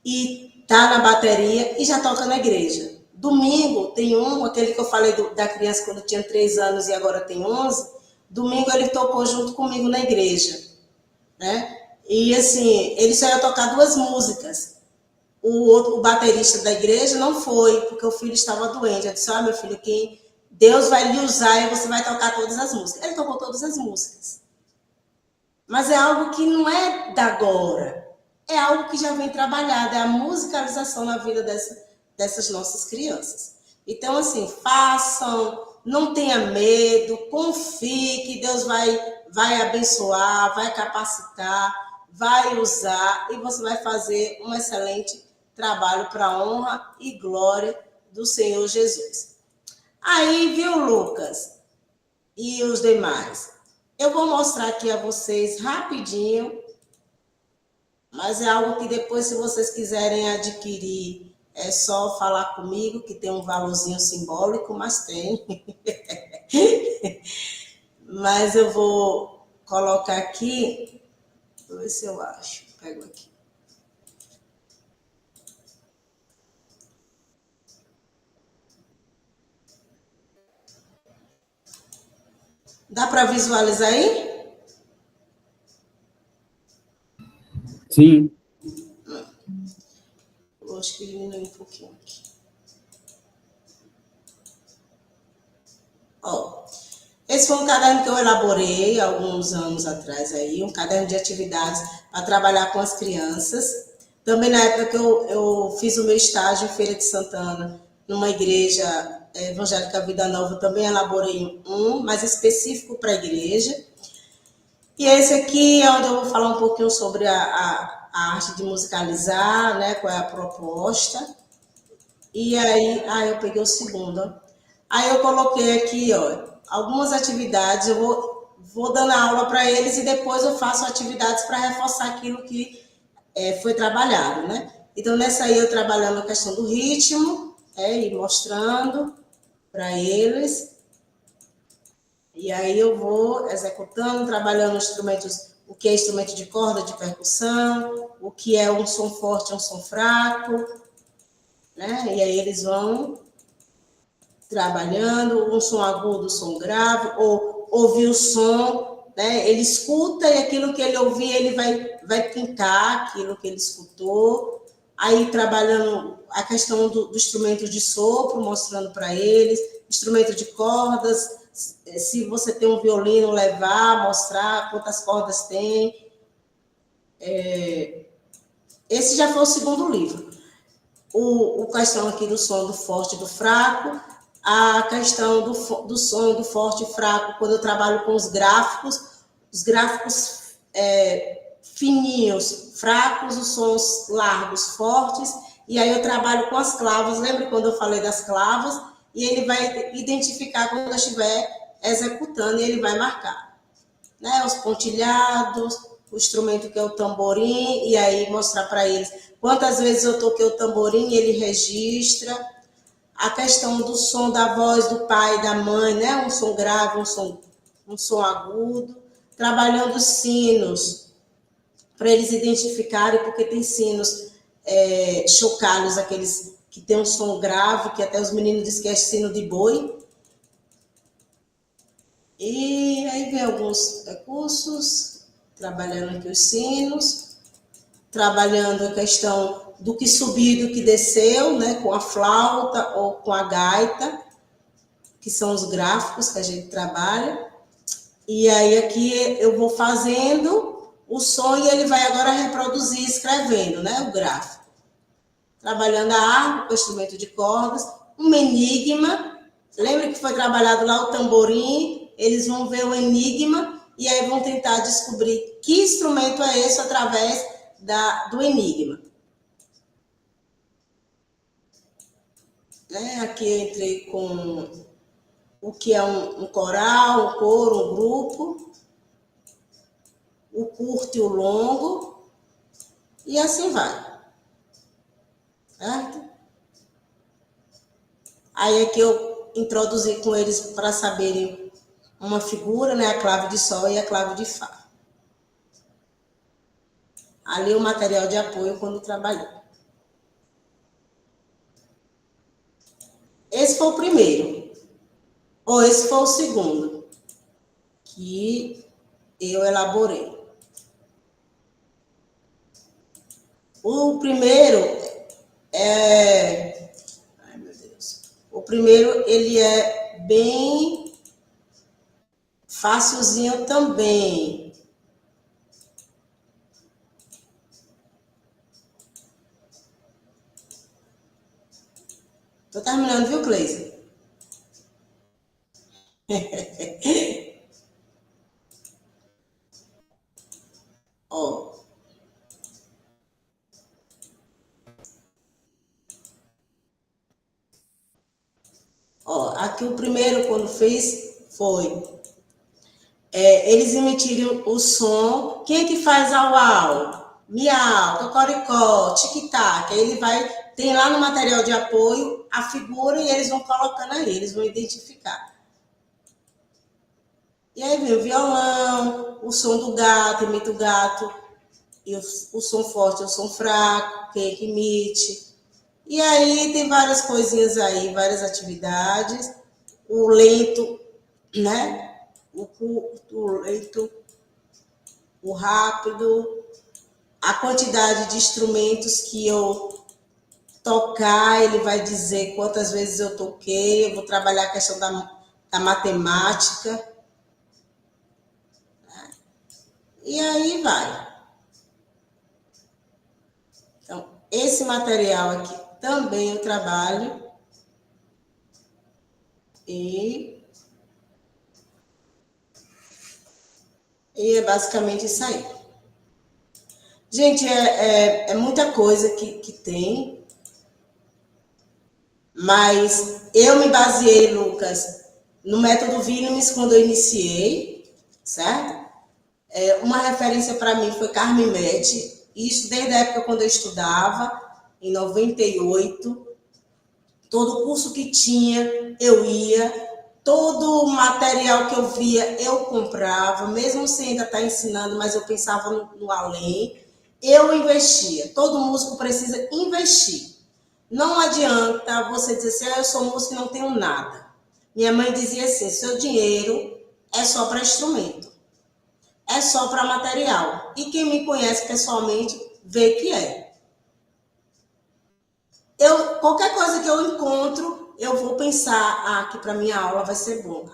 e tá na bateria e já toca na igreja. Domingo tem aquele que eu falei da criança quando tinha 3 anos e agora tem 11, domingo ele tocou junto comigo na igreja, né? E assim, ele só ia tocar 2 músicas. O baterista da igreja não foi, porque o filho estava doente. Eu disse, meu filho, que Deus vai lhe usar e você vai tocar todas as músicas. Ele tocou todas as músicas. Mas é algo que não é da agora, é algo que já vem trabalhado, é a musicalização na vida dessas nossas crianças. Então, assim, façam, não tenha medo, confie que Deus vai abençoar, vai capacitar, vai usar e você vai fazer um excelente trabalho para a honra e glória do Senhor Jesus. Aí, viu, Lucas e os demais? Eu vou mostrar aqui a vocês rapidinho, mas é algo que depois, se vocês quiserem adquirir, é só falar comigo, que tem um valorzinho simbólico, mas tem. Mas eu vou colocar aqui, vou ver se eu acho. Pego aqui. Dá para visualizar aí? Sim. Eu acho que diminui um pouquinho aqui. Esse foi um caderno que eu elaborei há alguns anos atrás aí, um caderno de atividades para trabalhar com as crianças. Também na época que eu fiz o meu estágio em Feira de Santana, numa igreja evangélica Vida Nova, também elaborei mais específico para a igreja. E esse aqui é onde eu vou falar um pouquinho sobre a arte de musicalizar, né, qual é a proposta. E aí, eu peguei o segundo, ó. Aí eu coloquei aqui, ó, algumas atividades, eu vou dando aula para eles e depois eu faço atividades para reforçar aquilo que foi trabalhado, né? Então, nessa aí eu trabalhando a questão do ritmo, e mostrando para eles. E aí eu vou executando, trabalhando instrumentos, o que é instrumento de corda, de percussão, o que é um som forte, um som fraco, né? E aí eles vão trabalhando, um som agudo, um som grave, ou ouvir o som, né? Ele escuta e aquilo que ele ouvir, ele vai pintar aquilo que ele escutou, aí trabalhando a questão do instrumento de sopro, mostrando para eles, instrumento de cordas, se você tem um violino, levar, mostrar quantas cordas tem. Esse já foi o segundo livro. O questão aqui do som do forte e do fraco, a questão do som do forte e fraco, quando eu trabalho com os gráficos fininhos, fracos, os sons largos, fortes, e aí eu trabalho com as clavas, lembra quando eu falei das clavas? E ele vai identificar quando eu estiver executando e ele vai marcar, né? Os pontilhados, o instrumento que é o tamborim, e aí mostrar para eles quantas vezes eu toquei o tamborim, ele registra. A questão do som da voz do pai e da mãe, né? Um som grave, um som agudo. Trabalhando os sinos, para eles identificarem, porque tem sinos chocalhos, aqueles que tem um som grave, que até os meninos dizem que é sino de boi. E aí vem alguns recursos, trabalhando aqui os sinos, trabalhando a questão do que subiu e do que desceu, né, com a flauta ou com a gaita, que são os gráficos que a gente trabalha. E aí aqui eu vou fazendo o som e ele vai agora reproduzir, escrevendo, né, o gráfico. Trabalhando a harpa, o instrumento de cordas, um enigma. Lembra que foi trabalhado lá o tamborim? Eles vão ver o enigma e aí vão tentar descobrir que instrumento é esse através do enigma. Aqui eu entrei com o que é um coral, um coro, um grupo, o curto e o longo, e assim vai. Certo? Aí aqui eu introduzi com eles para saberem uma figura, né, a clave de sol e a clave de fá. Ali o material de apoio quando trabalhei. Esse foi o primeiro. Ou esse foi o segundo que eu elaborei. O primeiro ai, meu Deus. O primeiro, ele é bem facilzinho também. Tô terminando, viu, Cleise? Ó. Aqui o primeiro, quando fez, foi... eles emitirem o som. Quem é que faz au-au? Miau, cocoricó, tic-tac. Aí ele vai... Tem lá no material de apoio a figura e eles vão colocando aí, eles vão identificar. E aí vem o violão, o som do gato, imita o gato, e o som forte, o som fraco, quem é que imite. E aí tem várias coisinhas aí, várias atividades. O lento, né? O curto, o lento, o rápido, a quantidade de instrumentos que eu tocar, ele vai dizer quantas vezes eu toquei, eu vou trabalhar a questão da matemática. Né? E aí vai. Então, esse material aqui também eu trabalho. E é basicamente isso aí. Gente, é muita coisa que tem. Mas eu me baseei, Lucas, no método Willems quando eu iniciei, certo? Uma referência para mim foi Carmen Medi, isso desde a época quando eu estudava, em 98. Todo curso que tinha, eu ia. Todo o material que eu via, eu comprava, mesmo sem ainda estar ensinando, mas eu pensava no além. Eu investia. Todo músico precisa investir. Não adianta você dizer assim, eu sou músico e não tenho nada. Minha mãe dizia assim, seu dinheiro é só para instrumento. é só para material. E quem me conhece pessoalmente vê que é. Qualquer coisa que eu encontro, eu vou pensar, que para minha aula vai ser bom.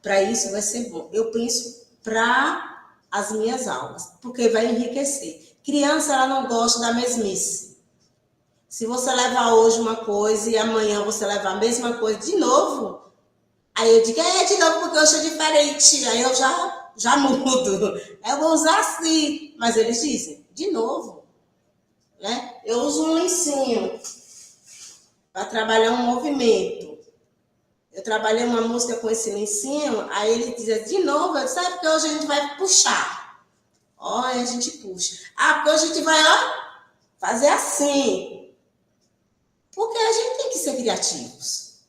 Para isso vai ser bom. Eu penso para as minhas aulas, porque vai enriquecer. Criança, ela não gosta da mesmice. Se você levar hoje uma coisa e amanhã você levar a mesma coisa de novo, aí eu digo, de novo, porque hoje é diferente. Aí eu já mudo. Eu vou usar assim. Mas eles dizem, de novo. Né? Eu uso um lencinho para trabalhar um movimento. Eu trabalhei uma música com esse lencinho, aí ele dizia, de novo, eu disse, porque hoje a gente vai puxar. Aí a gente puxa. Porque hoje a gente vai, fazer assim. Porque a gente tem que ser criativos.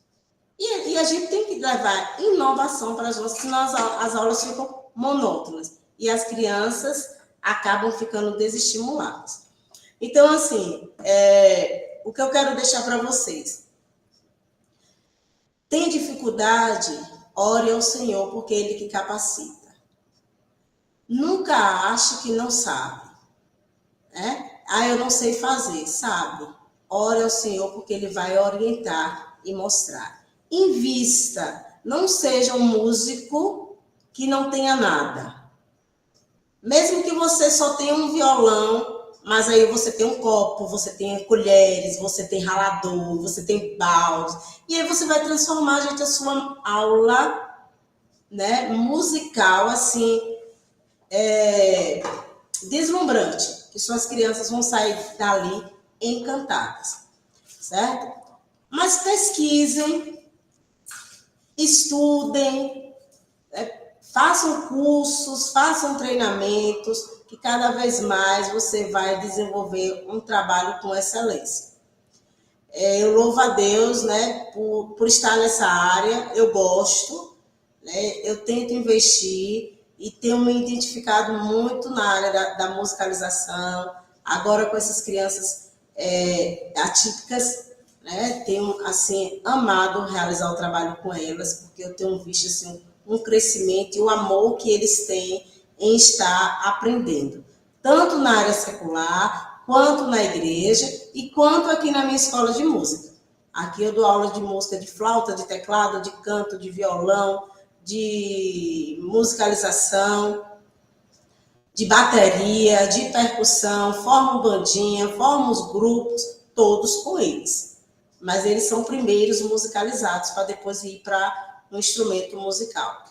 E a gente tem que levar inovação para as nossas, senão as aulas ficam monótonas. E as crianças acabam ficando desestimuladas. Então, assim, o que eu quero deixar para vocês. Tem dificuldade? Ore ao Senhor, porque é Ele que capacita. Nunca ache que não sabe. Eu não sei fazer, sabe? Ore ao Senhor, porque Ele vai orientar e mostrar. Invista. Não seja um músico que não tenha nada. Mesmo que você só tenha um violão, mas aí você tem um copo, você tem colheres, você tem ralador, você tem balde. E aí você vai transformar, gente, a sua aula, né, musical, assim, deslumbrante. Que suas crianças vão sair dali encantadas. Certo? Mas pesquisem, estudem, façam cursos, façam treinamentos, que cada vez mais você vai desenvolver um trabalho com excelência. Eu louvo a Deus, né, por estar nessa área, eu gosto, né, eu tento investir e tenho me identificado muito na área da musicalização, agora com essas crianças atípicas, né, tenho, assim, amado realizar o trabalho com elas, porque eu tenho visto, assim, um crescimento e o amor que eles têm em estar aprendendo, tanto na área secular, quanto na igreja e quanto aqui na minha escola de música. Aqui eu dou aula de música de flauta, de teclado, de canto, de violão, de musicalização, de bateria, de percussão, formo bandinha, formo os grupos, todos com eles. Mas eles são primeiros musicalizados para depois ir para um instrumento musical.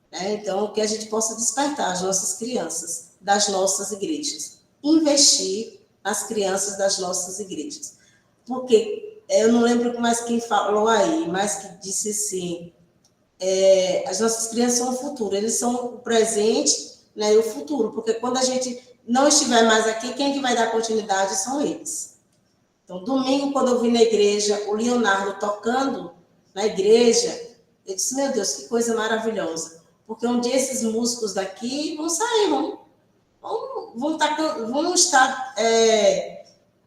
Então, que a gente possa despertar as nossas crianças das nossas igrejas. Investir nas crianças das nossas igrejas. Porque, eu não lembro mais quem falou aí, mas que disse assim, as nossas crianças são o futuro, eles são o presente, né, e o futuro. Porque quando a gente não estiver mais aqui, quem que vai dar continuidade são eles. Então, domingo, quando eu vi na igreja o Leonardo tocando na igreja, eu disse, meu Deus, que coisa maravilhosa. Porque um dia esses músicos daqui vão sair, vão estar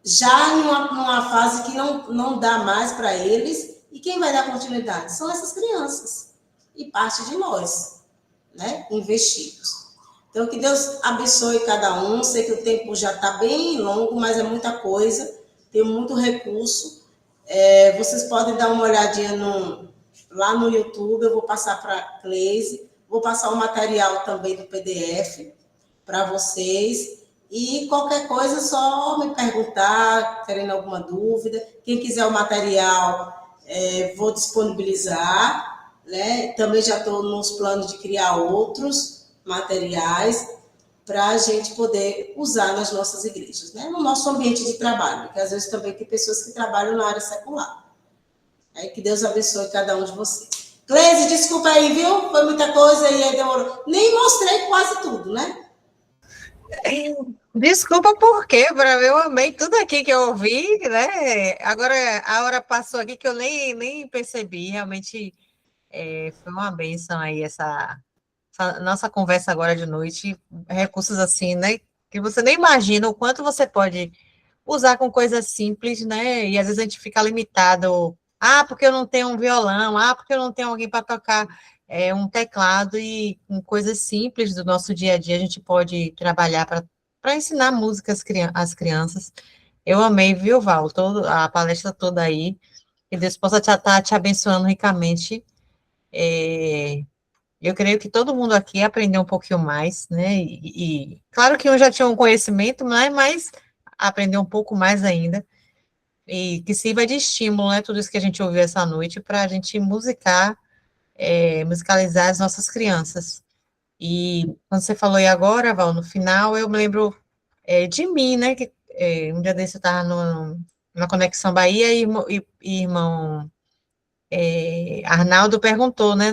já numa fase que não dá mais para eles. E quem vai dar continuidade? São essas crianças. E parte de nós, né, investidos. Então, que Deus abençoe cada um. Sei que o tempo já está bem longo, mas é muita coisa. Tem muito recurso. Vocês podem dar uma olhadinha lá no YouTube. Eu vou passar para a Cleise. Vou passar o material também do PDF para vocês. E qualquer coisa, é só me perguntar, querendo alguma dúvida. Quem quiser o material, vou disponibilizar. Né? Também já estou nos planos de criar outros materiais para a gente poder usar nas nossas igrejas, né? No nosso ambiente de trabalho, porque às vezes também tem pessoas que trabalham na área secular. Que Deus abençoe cada um de vocês. Cleise, desculpa aí, viu? Foi muita coisa e aí demorou. Nem mostrei quase tudo, né? Desculpa por quê, eu amei tudo aqui que eu ouvi, né? Agora a hora passou aqui que eu nem percebi, realmente foi uma bênção aí essa nossa conversa agora de noite, recursos assim, né? Que você nem imagina o quanto você pode usar com coisas simples, né? E às vezes a gente fica limitado, porque eu não tenho um violão, porque eu não tenho alguém para tocar um teclado e com coisas simples do nosso dia a dia a gente pode trabalhar para ensinar música às crianças. Eu amei, viu, Val, a palestra toda aí. Que Deus possa estar te abençoando ricamente. Eu creio que todo mundo aqui aprendeu um pouquinho mais, né? Claro que eu já tinha um conhecimento, né? Mas aprendeu um pouco mais ainda. E que sirva de estímulo, né? Tudo isso que a gente ouviu essa noite para a gente musicalizar as nossas crianças. E quando você falou aí agora, Val, no final, eu me lembro de mim, né? Que um dia desse eu estava na Conexão Bahia e irmão Arnaldo perguntou, né,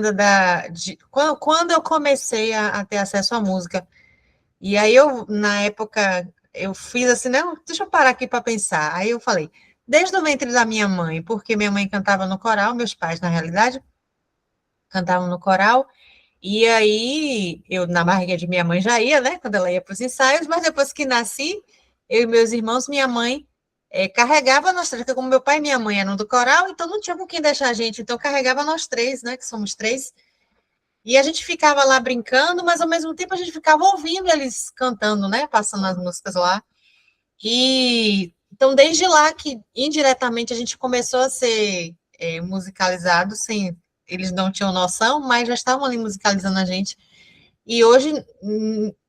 quando eu comecei a ter acesso à música. E aí na época, eu fiz assim, não, deixa eu parar aqui para pensar. Aí eu falei, desde o ventre da minha mãe, porque minha mãe cantava no coral, meus pais, na realidade, cantavam no coral, e aí eu, na barriga de minha mãe, já ia, né, quando ela ia para os ensaios, mas depois que nasci, eu e meus irmãos, minha mãe carregava nós três, porque como meu pai e minha mãe eram do coral, então não tinha com quem deixar a gente, então carregava nós três, né, que somos três, e a gente ficava lá brincando, mas ao mesmo tempo a gente ficava ouvindo eles cantando, né, passando as músicas lá, e então desde lá que indiretamente a gente começou a ser musicalizado, sem, eles não tinham noção, mas já estavam ali musicalizando a gente, e hoje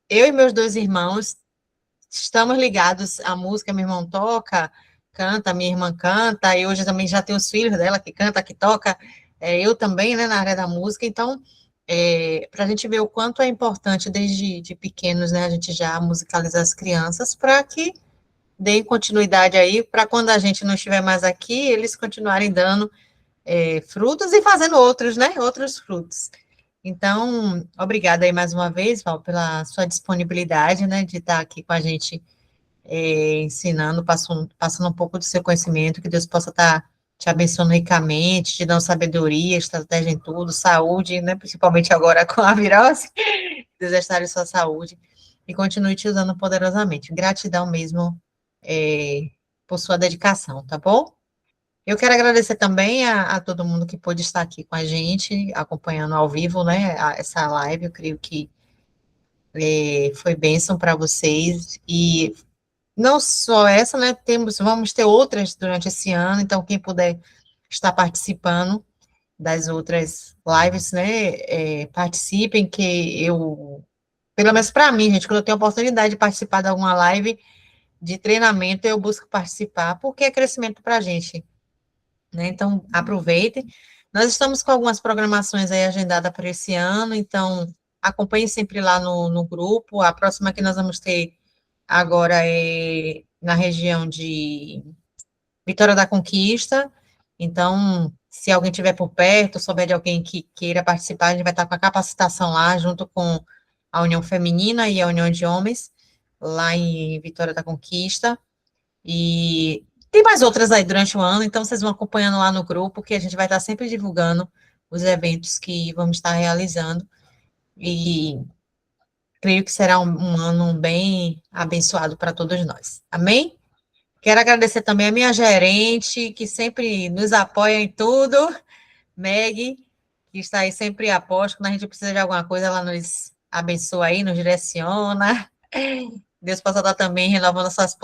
eu e meus dois irmãos estamos ligados à música, meu irmão toca, canta, minha irmã canta, e hoje também já tem os filhos dela que canta, que toca, eu também, né, na área da música, então, para a gente ver o quanto é importante desde de pequenos, né, a gente já musicalizar as crianças, para que deem continuidade aí, para quando a gente não estiver mais aqui, eles continuarem dando frutos e fazendo outros, né, outros frutos. Então, obrigada aí mais uma vez, Val, pela sua disponibilidade, né, de estar aqui com a gente ensinando, passando um pouco do seu conhecimento, que Deus possa estar te abençoando ricamente, te dando sabedoria, estratégia em tudo, saúde, né, principalmente agora com a virose, Deus restaure sua saúde e continue te usando poderosamente. Gratidão mesmo por sua dedicação, tá bom? Eu quero agradecer também a todo mundo que pôde estar aqui com a gente, acompanhando ao vivo, né, essa live, eu creio que foi bênção para vocês, e não só essa, né, vamos ter outras durante esse ano, então quem puder estar participando das outras lives, né, participem, que pelo menos para mim, gente, quando eu tenho a oportunidade de participar de alguma live de treinamento, eu busco participar, porque é crescimento para a gente, né? Então, aproveitem. Nós estamos com algumas programações aí agendadas para esse ano, então acompanhe sempre lá no grupo. A próxima que nós vamos ter agora é na região de Vitória da Conquista. Então, se alguém estiver por perto, souber de alguém que queira participar, a gente vai estar com a capacitação lá, junto com a União Feminina e a União de Homens, lá em Vitória da Conquista. E tem mais outras aí durante o ano, então vocês vão acompanhando lá no grupo, que a gente vai estar sempre divulgando os eventos que vamos estar realizando. E creio que será um ano bem abençoado para todos nós. Amém? Quero agradecer também a minha gerente, que sempre nos apoia em tudo, Meg, que está aí sempre a posto. Quando a gente precisa de alguma coisa, ela nos abençoa aí, nos direciona. Deus possa estar também renovando suas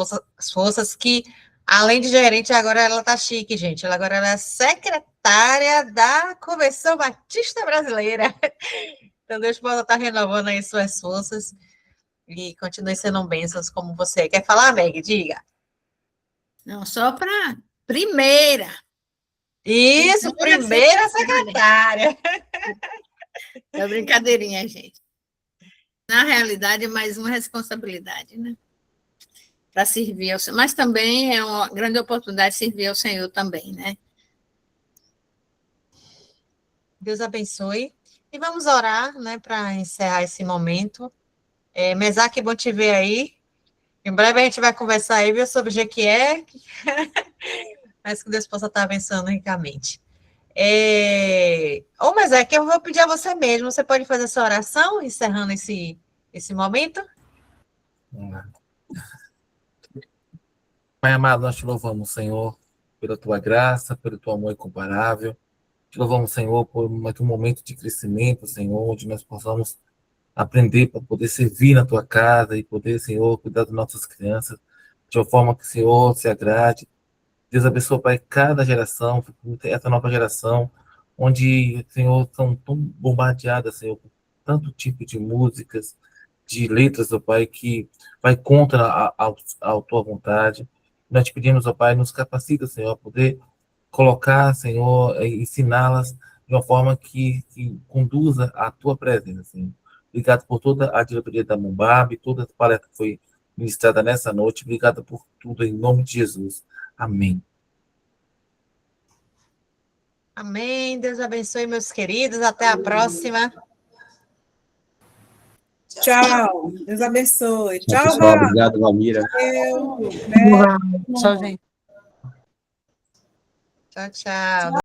forças, que, além de gerente, agora ela está chique, gente. Agora ela é secretária da Convenção Batista Brasileira. Então, Deus possa estar renovando aí suas forças e continue sendo bênçãos como você. Quer falar, Meg? Diga. Não, só para primeira. Isso, primeira secretária. É brincadeirinha, gente. Na realidade, é mais uma responsabilidade, né? Para servir ao Senhor. Mas também é uma grande oportunidade de servir ao Senhor também, né? Deus abençoe. E vamos orar, né, para encerrar esse momento. Mesaque, bom te ver aí. Em breve a gente vai conversar aí, viu, sobre o Jequié. Mas que Deus possa estar abençoando ricamente. Mesaque, eu vou pedir a você mesmo. Você pode fazer essa oração, encerrando esse momento? Pai amado, nós te louvamos, Senhor, pela tua graça, pelo teu amor incomparável. Te louvamos, Senhor, por mais um momento de crescimento, Senhor, onde nós possamos aprender para poder servir na tua casa e poder, Senhor, cuidar das nossas crianças de uma forma que o Senhor se agrade. Deus abençoe, Pai, cada geração, essa nova geração, onde, Senhor, são tão bombardeadas, Senhor, com tanto tipo de músicas, de letras, ó Pai, que vai contra a tua vontade. Nós te pedimos, ó Pai, nos capacita, Senhor, a poder colocar, Senhor, ensiná-las de uma forma que conduza à tua presença, Senhor. Obrigado por toda a diretoria da Mumbab, toda a palestra que foi ministrada nessa noite. Obrigado por tudo, em nome de Jesus. Amém. Amém. Deus abençoe, meus queridos. Até a próxima. Tchau. Deus abençoe. Tchau, Tchau, pessoal. Val. Obrigado, Valmira. Valeu. Tchau, gente. Tchau, tchau.